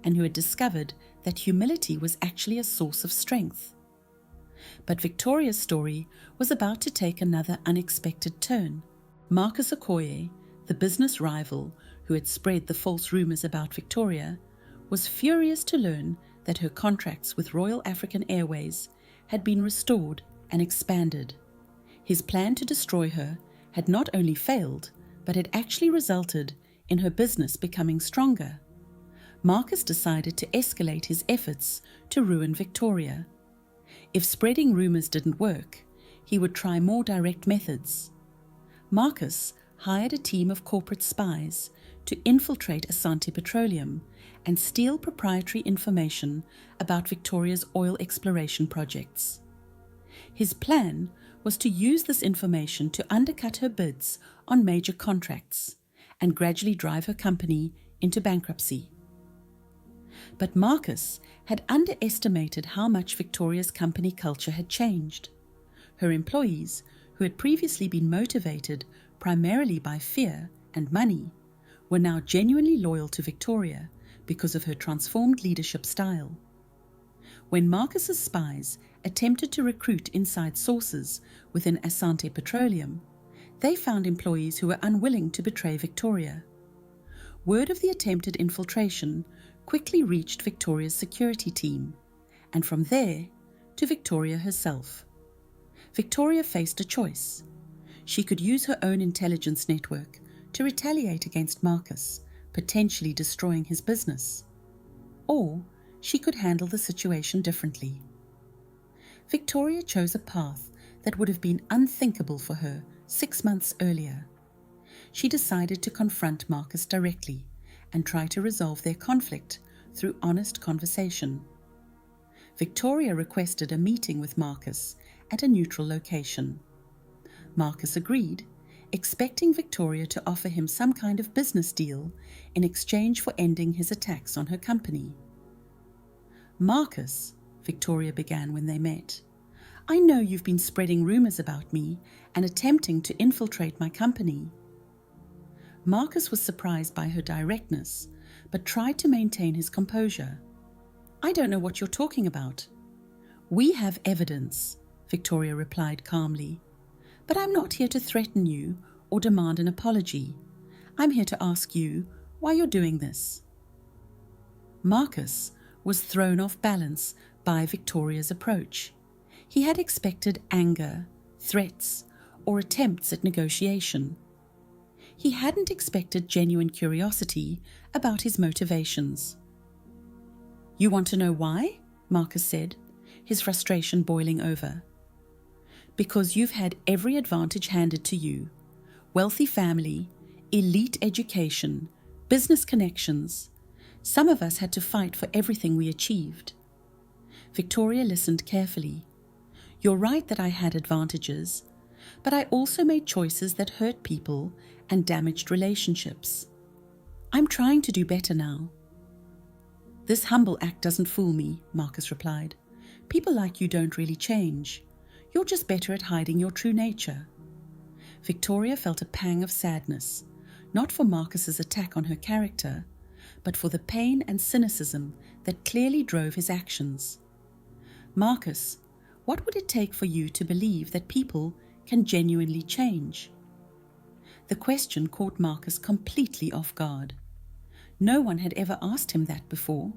and who had discovered that humility was actually a source of strength. But Victoria's story was about to take another unexpected turn. Marcus Okoye, the business rival who had spread the false rumors about Victoria, was furious to learn that her contracts with Royal African Airways had been restored and expanded. His plan to destroy her had not only failed, but had actually resulted in her business becoming stronger. Marcus decided to escalate his efforts to ruin Victoria. If spreading rumors didn't work, he would try more direct methods. Marcus hired a team of corporate spies to infiltrate Asante Petroleum and steal proprietary information about Victoria's oil exploration projects. His plan was to use this information to undercut her bids on major contracts and gradually drive her company into bankruptcy. But Marcus had underestimated how much Victoria's company culture had changed. Her employees, who had previously been motivated primarily by fear and money, were now genuinely loyal to Victoria because of her transformed leadership style. When Marcus's spies attempted to recruit inside sources within Asante Petroleum, they found employees who were unwilling to betray Victoria. Word of the attempted infiltration quickly reached Victoria's security team, and from there to Victoria herself. Victoria faced a choice. She could use her own intelligence network to retaliate against Marcus, potentially destroying his business. Or she could handle the situation differently. Victoria chose a path that would have been unthinkable for her 6 months earlier. She decided to confront Marcus directly and try to resolve their conflict through honest conversation. Victoria requested a meeting with Marcus at a neutral location. Marcus agreed, expecting Victoria to offer him some kind of business deal in exchange for ending his attacks on her company. "Marcus," Victoria began when they met, "I know you've been spreading rumors about me and attempting to infiltrate my company." Marcus was surprised by her directness, but tried to maintain his composure. "I don't know what you're talking about." "We have evidence," Victoria replied calmly. "But I'm not here to threaten you or demand an apology. I'm here to ask you why you're doing this." Marcus was thrown off balance by Victoria's approach. He had expected anger, threats, or attempts at negotiation. He hadn't expected genuine curiosity about his motivations. "You want to know why?" Marcus said, his frustration boiling over. "Because you've had every advantage handed to you: wealthy family, elite education, business connections. Some of us had to fight for everything we achieved." Victoria listened carefully. "You're right that I had advantages, but I also made choices that hurt people and damaged relationships. I'm trying to do better now." "This humble act doesn't fool me," Marcus replied. "People like you don't really change. You're just better at hiding your true nature." Victoria felt a pang of sadness, not for Marcus's attack on her character, but for the pain and cynicism that clearly drove his actions. "Marcus, what would it take for you to believe that people can genuinely change?" The question caught Marcus completely off guard. No one had ever asked him that before.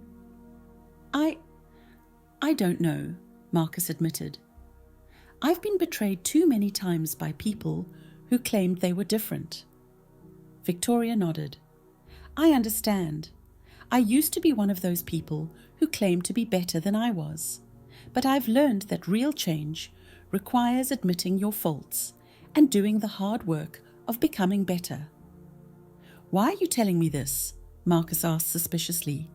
I don't know," Marcus admitted. "I've been betrayed too many times by people who claimed they were different." Victoria nodded. "I understand. I used to be one of those people who claimed to be better than I was. But I've learned that real change requires admitting your faults and doing the hard work of becoming better." "Why are you telling me this?" Marcus asked suspiciously.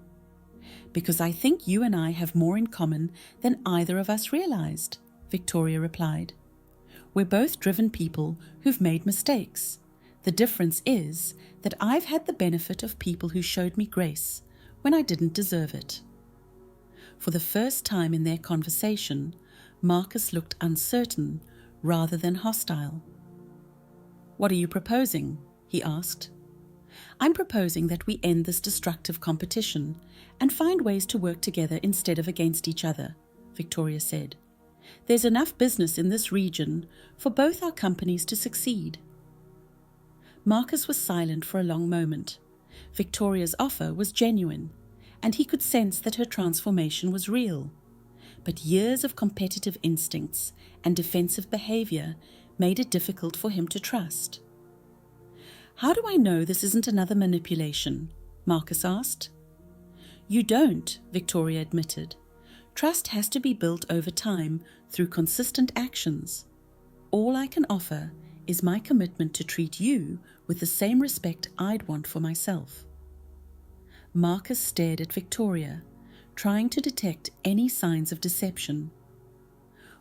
"Because I think you and I have more in common than either of us realized," Victoria replied. "We're both driven people who've made mistakes. The difference is that I've had the benefit of people who showed me grace when I didn't deserve it." For the first time in their conversation, Marcus looked uncertain rather than hostile. "What are you proposing?" he asked. "I'm proposing that we end this destructive competition and find ways to work together instead of against each other," Victoria said. "There's enough business in this region for both our companies to succeed." Marcus was silent for a long moment. Victoria's offer was genuine, and he could sense that her transformation was real. But years of competitive instincts and defensive behavior made it difficult for him to trust. "How do I know this isn't another manipulation?" Marcus asked. "You don't," Victoria admitted. "Trust has to be built over time through consistent actions. All I can offer is my commitment to treat you with the same respect I'd want for myself." Marcus stared at Victoria, trying to detect any signs of deception.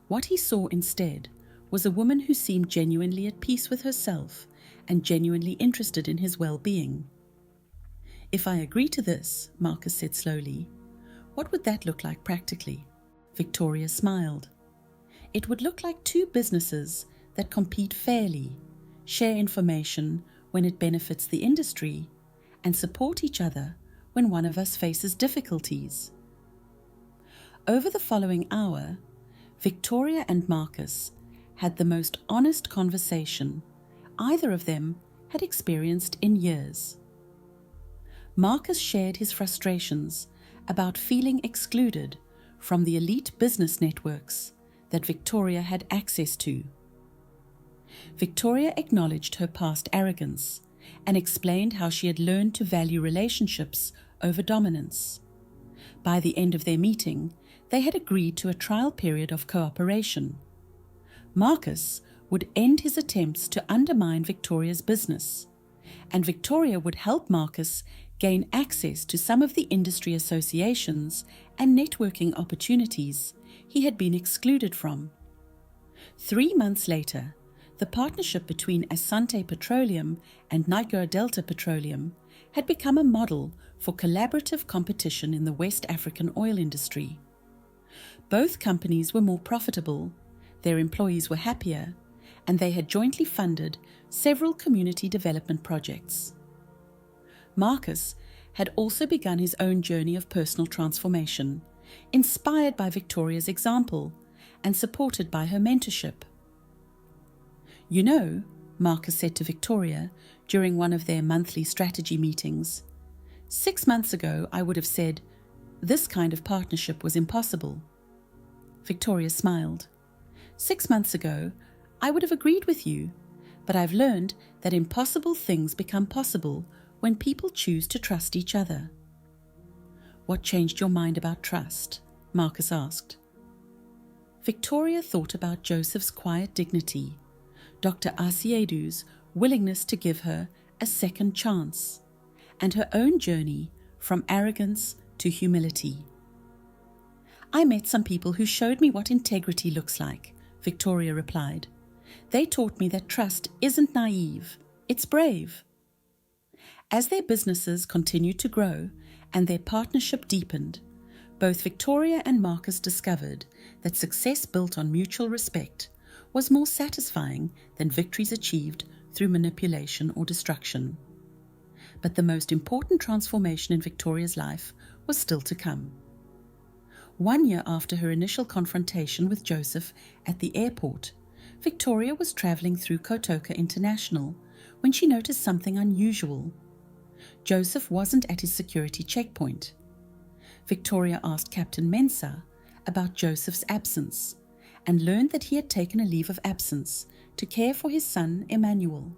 What he saw instead was a woman who seemed genuinely at peace with herself and genuinely interested in his well-being. "If I agree to this," Marcus said slowly, "what would that look like practically?" Victoria smiled. "It would look like two businesses that compete fairly, share information when it benefits the industry, and support each other when one of us faces difficulties." Over the following hour, Victoria and Marcus had the most honest conversation either of them had experienced in years. Marcus shared his frustrations about feeling excluded from the elite business networks that Victoria had access to. Victoria acknowledged her past arrogance and explained how she had learned to value relationships over dominance. By the end of their meeting, they had agreed to a trial period of cooperation. Marcus would end his attempts to undermine Victoria's business, and Victoria would help Marcus gain access to some of the industry associations and networking opportunities he had been excluded from. 3 months later, the partnership between Asante Petroleum and Niger Delta Petroleum had become a model for collaborative competition in the West African oil industry. Both companies were more profitable, their employees were happier, and they had jointly funded several community development projects. Marcus had also begun his own journey of personal transformation, inspired by Victoria's example and supported by her mentorship. "You know," Marcus said to Victoria during one of their monthly strategy meetings, 6 months ago I would have said this kind of partnership was impossible." Victoria smiled. 6 months ago, I would have agreed with you, but I've learned that impossible things become possible when people choose to trust each other." "What changed your mind about trust?" Marcus asked. Victoria thought about Joseph's quiet dignity, Dr. Asiedu's willingness to give her a second chance, and her own journey from arrogance to humility. "I met some people who showed me what integrity looks like," Victoria replied. "They taught me that trust isn't naive, it's brave." As their businesses continued to grow and their partnership deepened, both Victoria and Marcus discovered that success built on mutual respect was more satisfying than victories achieved through manipulation or destruction. But the most important transformation in Victoria's life was still to come. 1 year after her initial confrontation with Joseph at the airport, Victoria was traveling through Kotoka International when she noticed something unusual. Joseph wasn't at his security checkpoint. Victoria asked Captain Mensah about Joseph's absence and learned that he had taken a leave of absence to care for his son Emmanuel,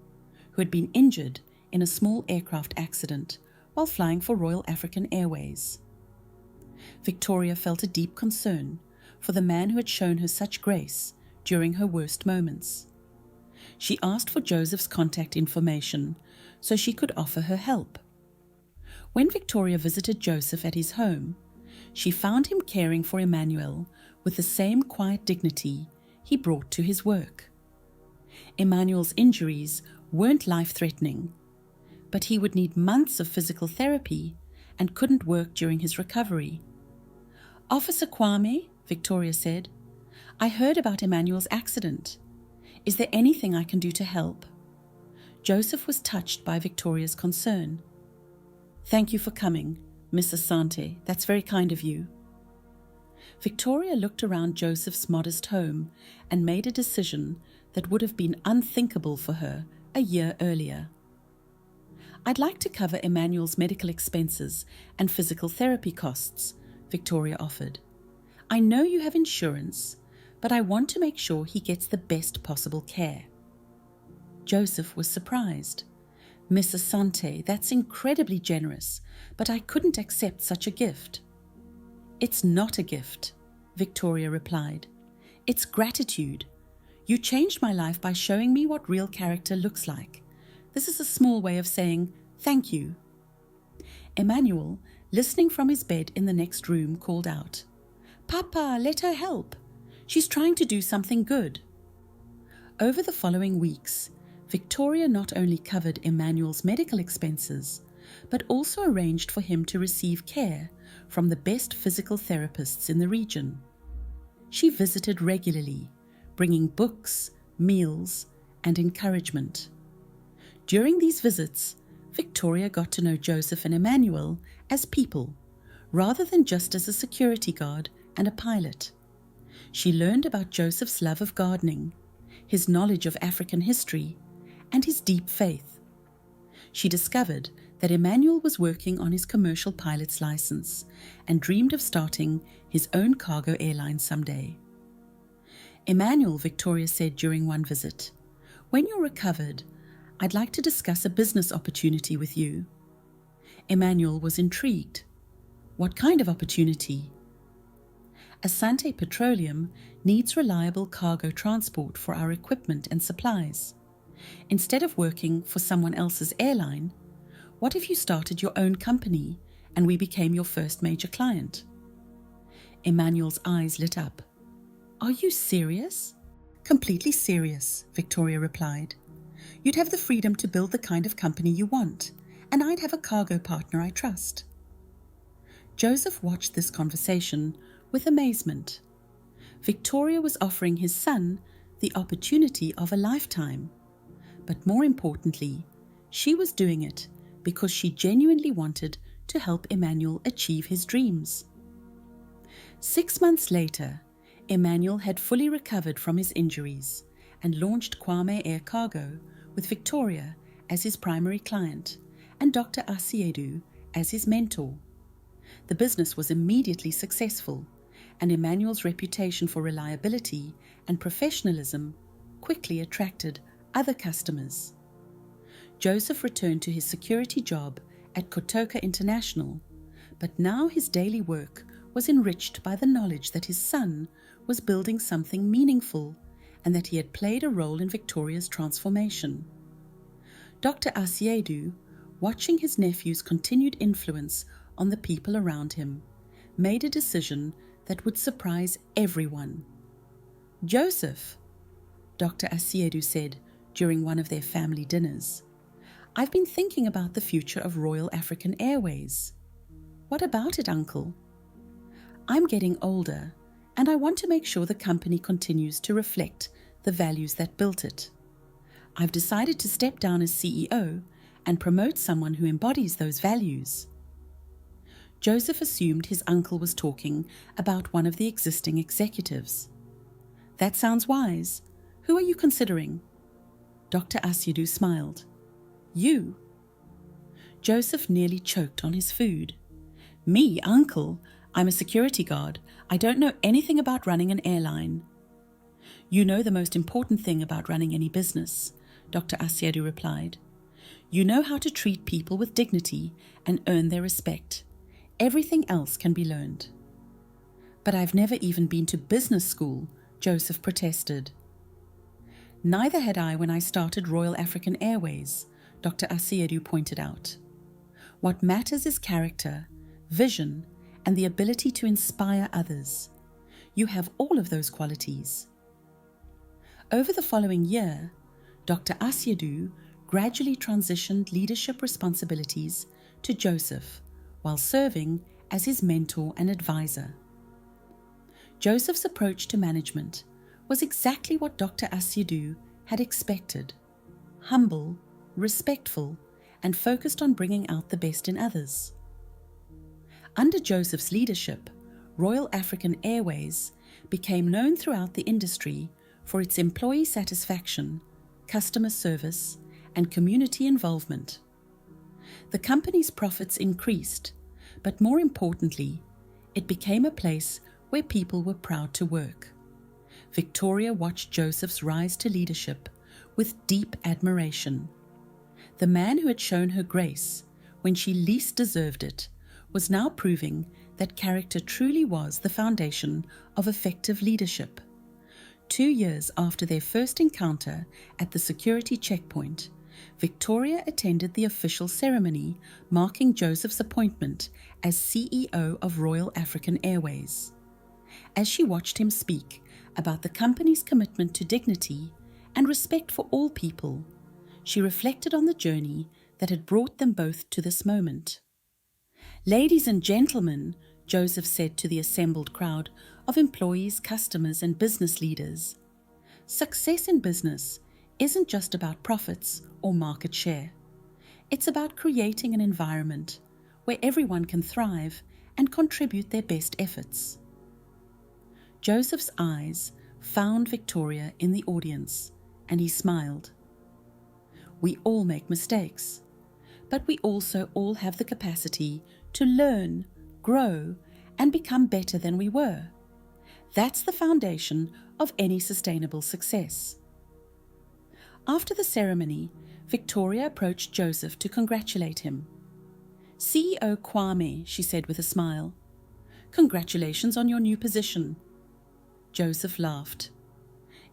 who had been injured in a small aircraft accident while flying for Royal African Airways. Victoria felt a deep concern for the man who had shown her such grace during her worst moments. She asked for Joseph's contact information so she could offer her help. When Victoria visited Joseph at his home, she found him caring for Emmanuel with the same quiet dignity he brought to his work. Emmanuel's injuries weren't life-threatening, but he would need months of physical therapy and couldn't work during his recovery. "Officer Kwame," Victoria said, "I heard about Emmanuel's accident. Is there anything I can do to help?" Joseph was touched by Victoria's concern. "Thank you for coming, Miss Asante. That's very kind of you." Victoria looked around Joseph's modest home and made a decision that would have been unthinkable for her a year earlier. "I'd like to cover Emmanuel's medical expenses and physical therapy costs," Victoria offered. "I know you have insurance, but I want to make sure he gets the best possible care." Joseph was surprised. "Miss Asante, that's incredibly generous, but I couldn't accept such a gift." "It's not a gift," Victoria replied. "It's gratitude. You changed my life by showing me what real character looks like. This is a small way of saying thank you." Emmanuel, listening from his bed in the next room, called out, "Papa, let her help. She's trying to do something good." Over the following weeks, Victoria not only covered Emmanuel's medical expenses, but also arranged for him to receive care from the best physical therapists in the region. She visited regularly, bringing books, meals, and encouragement. During these visits, Victoria got to know Joseph and Emmanuel as people, rather than just as a security guard and a pilot. She learned about Joseph's love of gardening, his knowledge of African history, and his deep faith. She discovered that Emmanuel was working on his commercial pilot's license and dreamed of starting his own cargo airline someday. "Emmanuel," Victoria said during one visit, "when you're recovered, I'd like to discuss a business opportunity with you." Emmanuel was intrigued. "What kind of opportunity?" "Asante Petroleum needs reliable cargo transport for our equipment and supplies. Instead of working for someone else's airline, what if you started your own company and we became your first major client?" Emmanuel's eyes lit up. "Are you serious?" "Completely serious," Victoria replied. "You'd have the freedom to build the kind of company you want, and I'd have a cargo partner I trust." Joseph watched this conversation with amazement. Victoria was offering his son the opportunity of a lifetime. But more importantly, she was doing it because she genuinely wanted to help Emmanuel achieve his dreams. 6 months later, Emmanuel had fully recovered from his injuries and launched Kwame Air Cargo with Victoria as his primary client and Dr. Asiedu as his mentor. The business was immediately successful, and Emmanuel's reputation for reliability and professionalism quickly attracted other customers. Joseph returned to his security job at Kotoka International, but now his daily work was enriched by the knowledge that his son was building something meaningful and that he had played a role in Victoria's transformation. Dr. Asiedu, watching his nephew's continued influence on the people around him, made a decision that would surprise everyone. "Joseph," Dr. Asiedu said during one of their family dinners, "I've been thinking about the future of Royal African Airways." "What about it, Uncle?" "I'm getting older, and I want to make sure the company continues to reflect the values that built it. I've decided to step down as CEO and promote someone who embodies those values." Joseph assumed his uncle was talking about one of the existing executives. "That sounds wise. Who are you considering?" Dr. Asiedu smiled. "You." Joseph nearly choked on his food. "Me, Uncle? I'm a security guard. I don't know anything about running an airline." "You know the most important thing about running any business," Dr. Asiedu replied. "You know how to treat people with dignity and earn their respect. Everything else can be learned." "But I've never even been to business school," Joseph protested. "Neither had I when I started Royal African Airways," Dr. Asiedu pointed out. "What matters is character, vision, and the ability to inspire others. You have all of those qualities." Over the following year, Dr. Asiedu gradually transitioned leadership responsibilities to Joseph while serving as his mentor and advisor. Joseph's approach to management was exactly what Dr. Asiedu had expected: humble, respectful, and focused on bringing out the best in others. Under Joseph's leadership, Royal African Airways became known throughout the industry for its employee satisfaction, customer service, and community involvement. The company's profits increased, but more importantly, it became a place where people were proud to work. Victoria watched Joseph's rise to leadership with deep admiration. The man who had shown her grace when she least deserved it was now proving that character truly was the foundation of effective leadership. 2 years after their first encounter at the security checkpoint, Victoria attended the official ceremony marking Joseph's appointment as CEO of Royal African Airways. As she watched him speak about the company's commitment to dignity and respect for all people, she reflected on the journey that had brought them both to this moment. "Ladies and gentlemen," Joseph said to the assembled crowd of employees, customers, and business leaders, "success in business isn't just about profits or market share. It's about creating an environment where everyone can thrive and contribute their best efforts." Joseph's eyes found Victoria in the audience, and he smiled. "We all make mistakes, but we also all have the capacity to learn, grow, and become better than we were. That's the foundation of any sustainable success." After the ceremony, Victoria approached Joseph to congratulate him. "CEO Kwame," she said with a smile, "congratulations on your new position." Joseph laughed.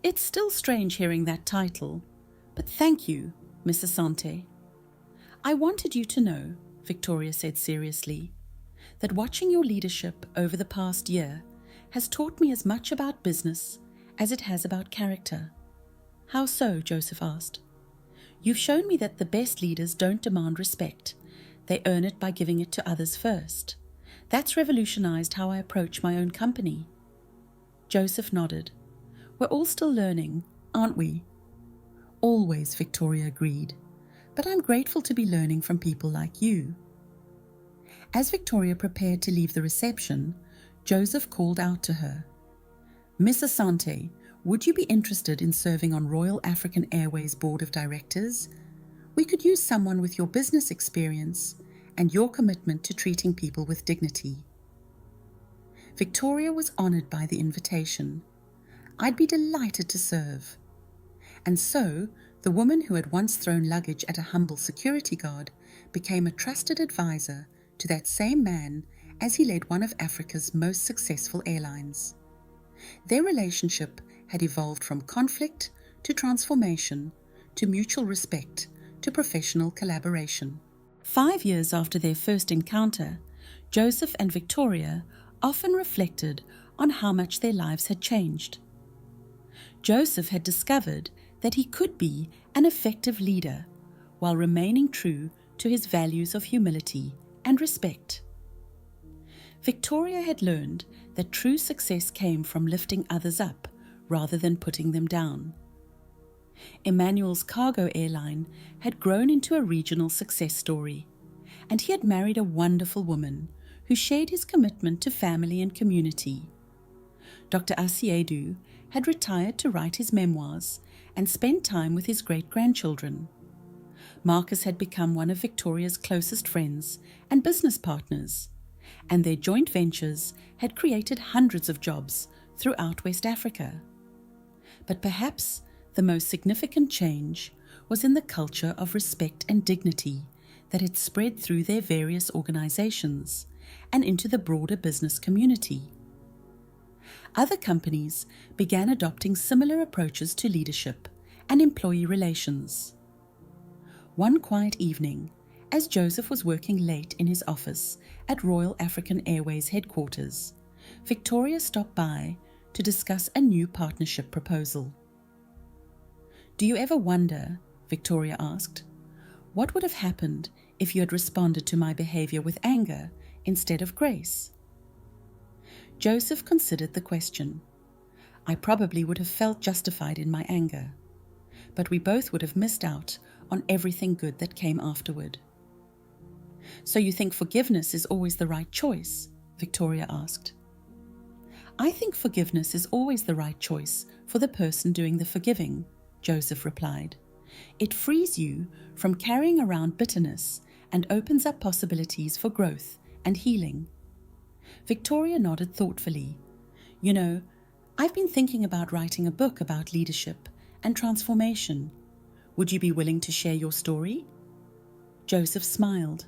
"It's still strange hearing that title, but thank you, Miss Asante." "I wanted you to know," Victoria said seriously, "that watching your leadership over the past year has taught me as much about business as it has about character." "How so?" Joseph asked. "You've shown me that the best leaders don't demand respect. They earn it by giving it to others first. That's revolutionized how I approach my own company." Joseph nodded. "We're all still learning, aren't we?" "Always," Victoria agreed. "But I'm grateful to be learning from people like you." As Victoria prepared to leave the reception, Joseph called out to her, "Miss Asante, would you be interested in serving on Royal African Airways Board of Directors? We could use someone with your business experience and your commitment to treating people with dignity." Victoria was honored by the invitation. "I'd be delighted to serve." And so, the woman who had once thrown luggage at a humble security guard became a trusted advisor to that same man as he led one of Africa's most successful airlines. Their relationship had evolved from conflict to transformation to mutual respect to professional collaboration. 5 years after their first encounter, Joseph and Victoria often reflected on how much their lives had changed. Joseph had discovered that he could be an effective leader while remaining true to his values of humility and respect. Victoria had learned that true success came from lifting others up rather than putting them down. Emmanuel's cargo airline had grown into a regional success story, and he had married a wonderful woman who shared his commitment to family and community. Dr. Asiedu had retired to write his memoirs and spend time with his great-grandchildren. Marcus had become one of Victoria's closest friends and business partners, and their joint ventures had created hundreds of jobs throughout West Africa. But perhaps the most significant change was in the culture of respect and dignity that had spread through their various organizations and into the broader business community. Other companies began adopting similar approaches to leadership and employee relations. One quiet evening, as Joseph was working late in his office at Royal African Airways headquarters, Victoria stopped by to discuss a new partnership proposal. "Do you ever wonder," Victoria asked, "what would have happened if you had responded to my behavior with anger instead of grace?" Joseph considered the question. "I probably would have felt justified in my anger, but we both would have missed out on everything good that came afterward." "So you think forgiveness is always the right choice?" Victoria asked. "I think forgiveness is always the right choice for the person doing the forgiving," Joseph replied. "It frees you from carrying around bitterness and opens up possibilities for growth and healing." Victoria nodded thoughtfully. "You know, I've been thinking about writing a book about leadership and transformation. Would you be willing to share your story?" Joseph smiled.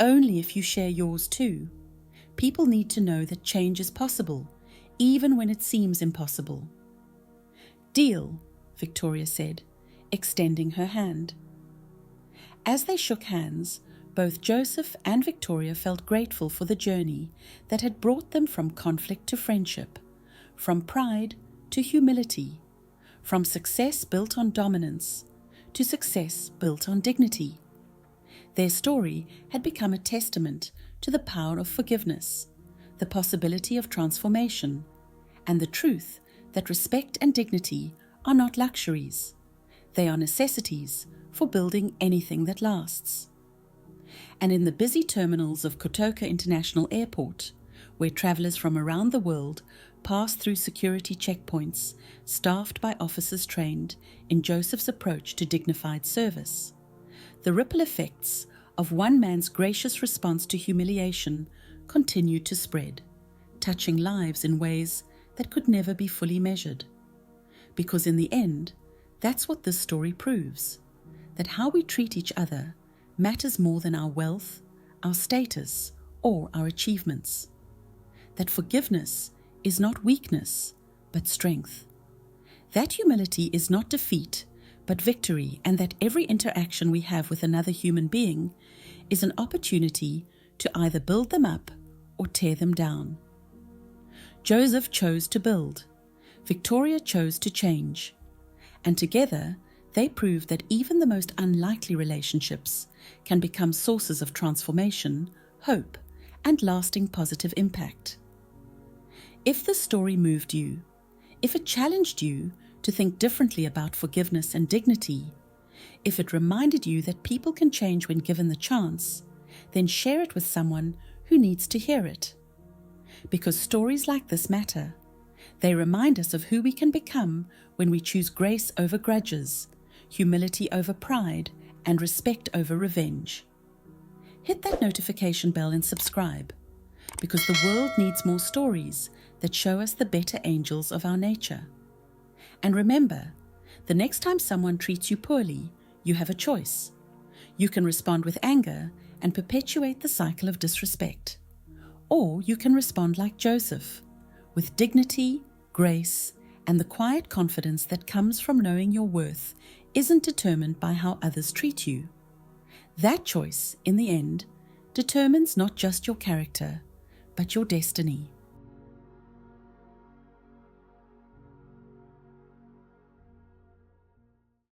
"Only if you share yours too. People need to know that change is possible, even when it seems impossible." "Deal," Victoria said, extending her hand. As they shook hands, both Joseph and Victoria felt grateful for the journey that had brought them from conflict to friendship, from pride to humility, from success built on dominance to success built on dignity. Their story had become a testament to the power of forgiveness, the possibility of transformation, and the truth that respect and dignity are not luxuries. They are necessities for building anything that lasts. And in the busy terminals of Kotoka International Airport, where travelers from around the world pass through security checkpoints staffed by officers trained in Joseph's approach to dignified service, the ripple effects of one man's gracious response to humiliation continued to spread, touching lives in ways that could never be fully measured. Because in the end, that's what this story proves, that how we treat each other matters more than our wealth, our status, or our achievements. That forgiveness is not weakness, but strength. That humility is not defeat, but victory, and that every interaction we have with another human being is an opportunity to either build them up or tear them down. Joseph chose to build. Victoria chose to change. And together, they proved that even the most unlikely relationships can become sources of transformation, hope, and lasting positive impact. If this story moved you, if it challenged you to think differently about forgiveness and dignity, if it reminded you that people can change when given the chance, then share it with someone who needs to hear it. Because stories like this matter. They remind us of who we can become when we choose grace over grudges, humility over pride, and respect over revenge. Hit that notification bell and subscribe, because the world needs more stories that show us the better angels of our nature. And remember, the next time someone treats you poorly, you have a choice. You can respond with anger and perpetuate the cycle of disrespect. Or you can respond like Joseph, with dignity, grace, and the quiet confidence that comes from knowing your worth isn't determined by how others treat you. That choice, in the end, determines not just your character, but your destiny.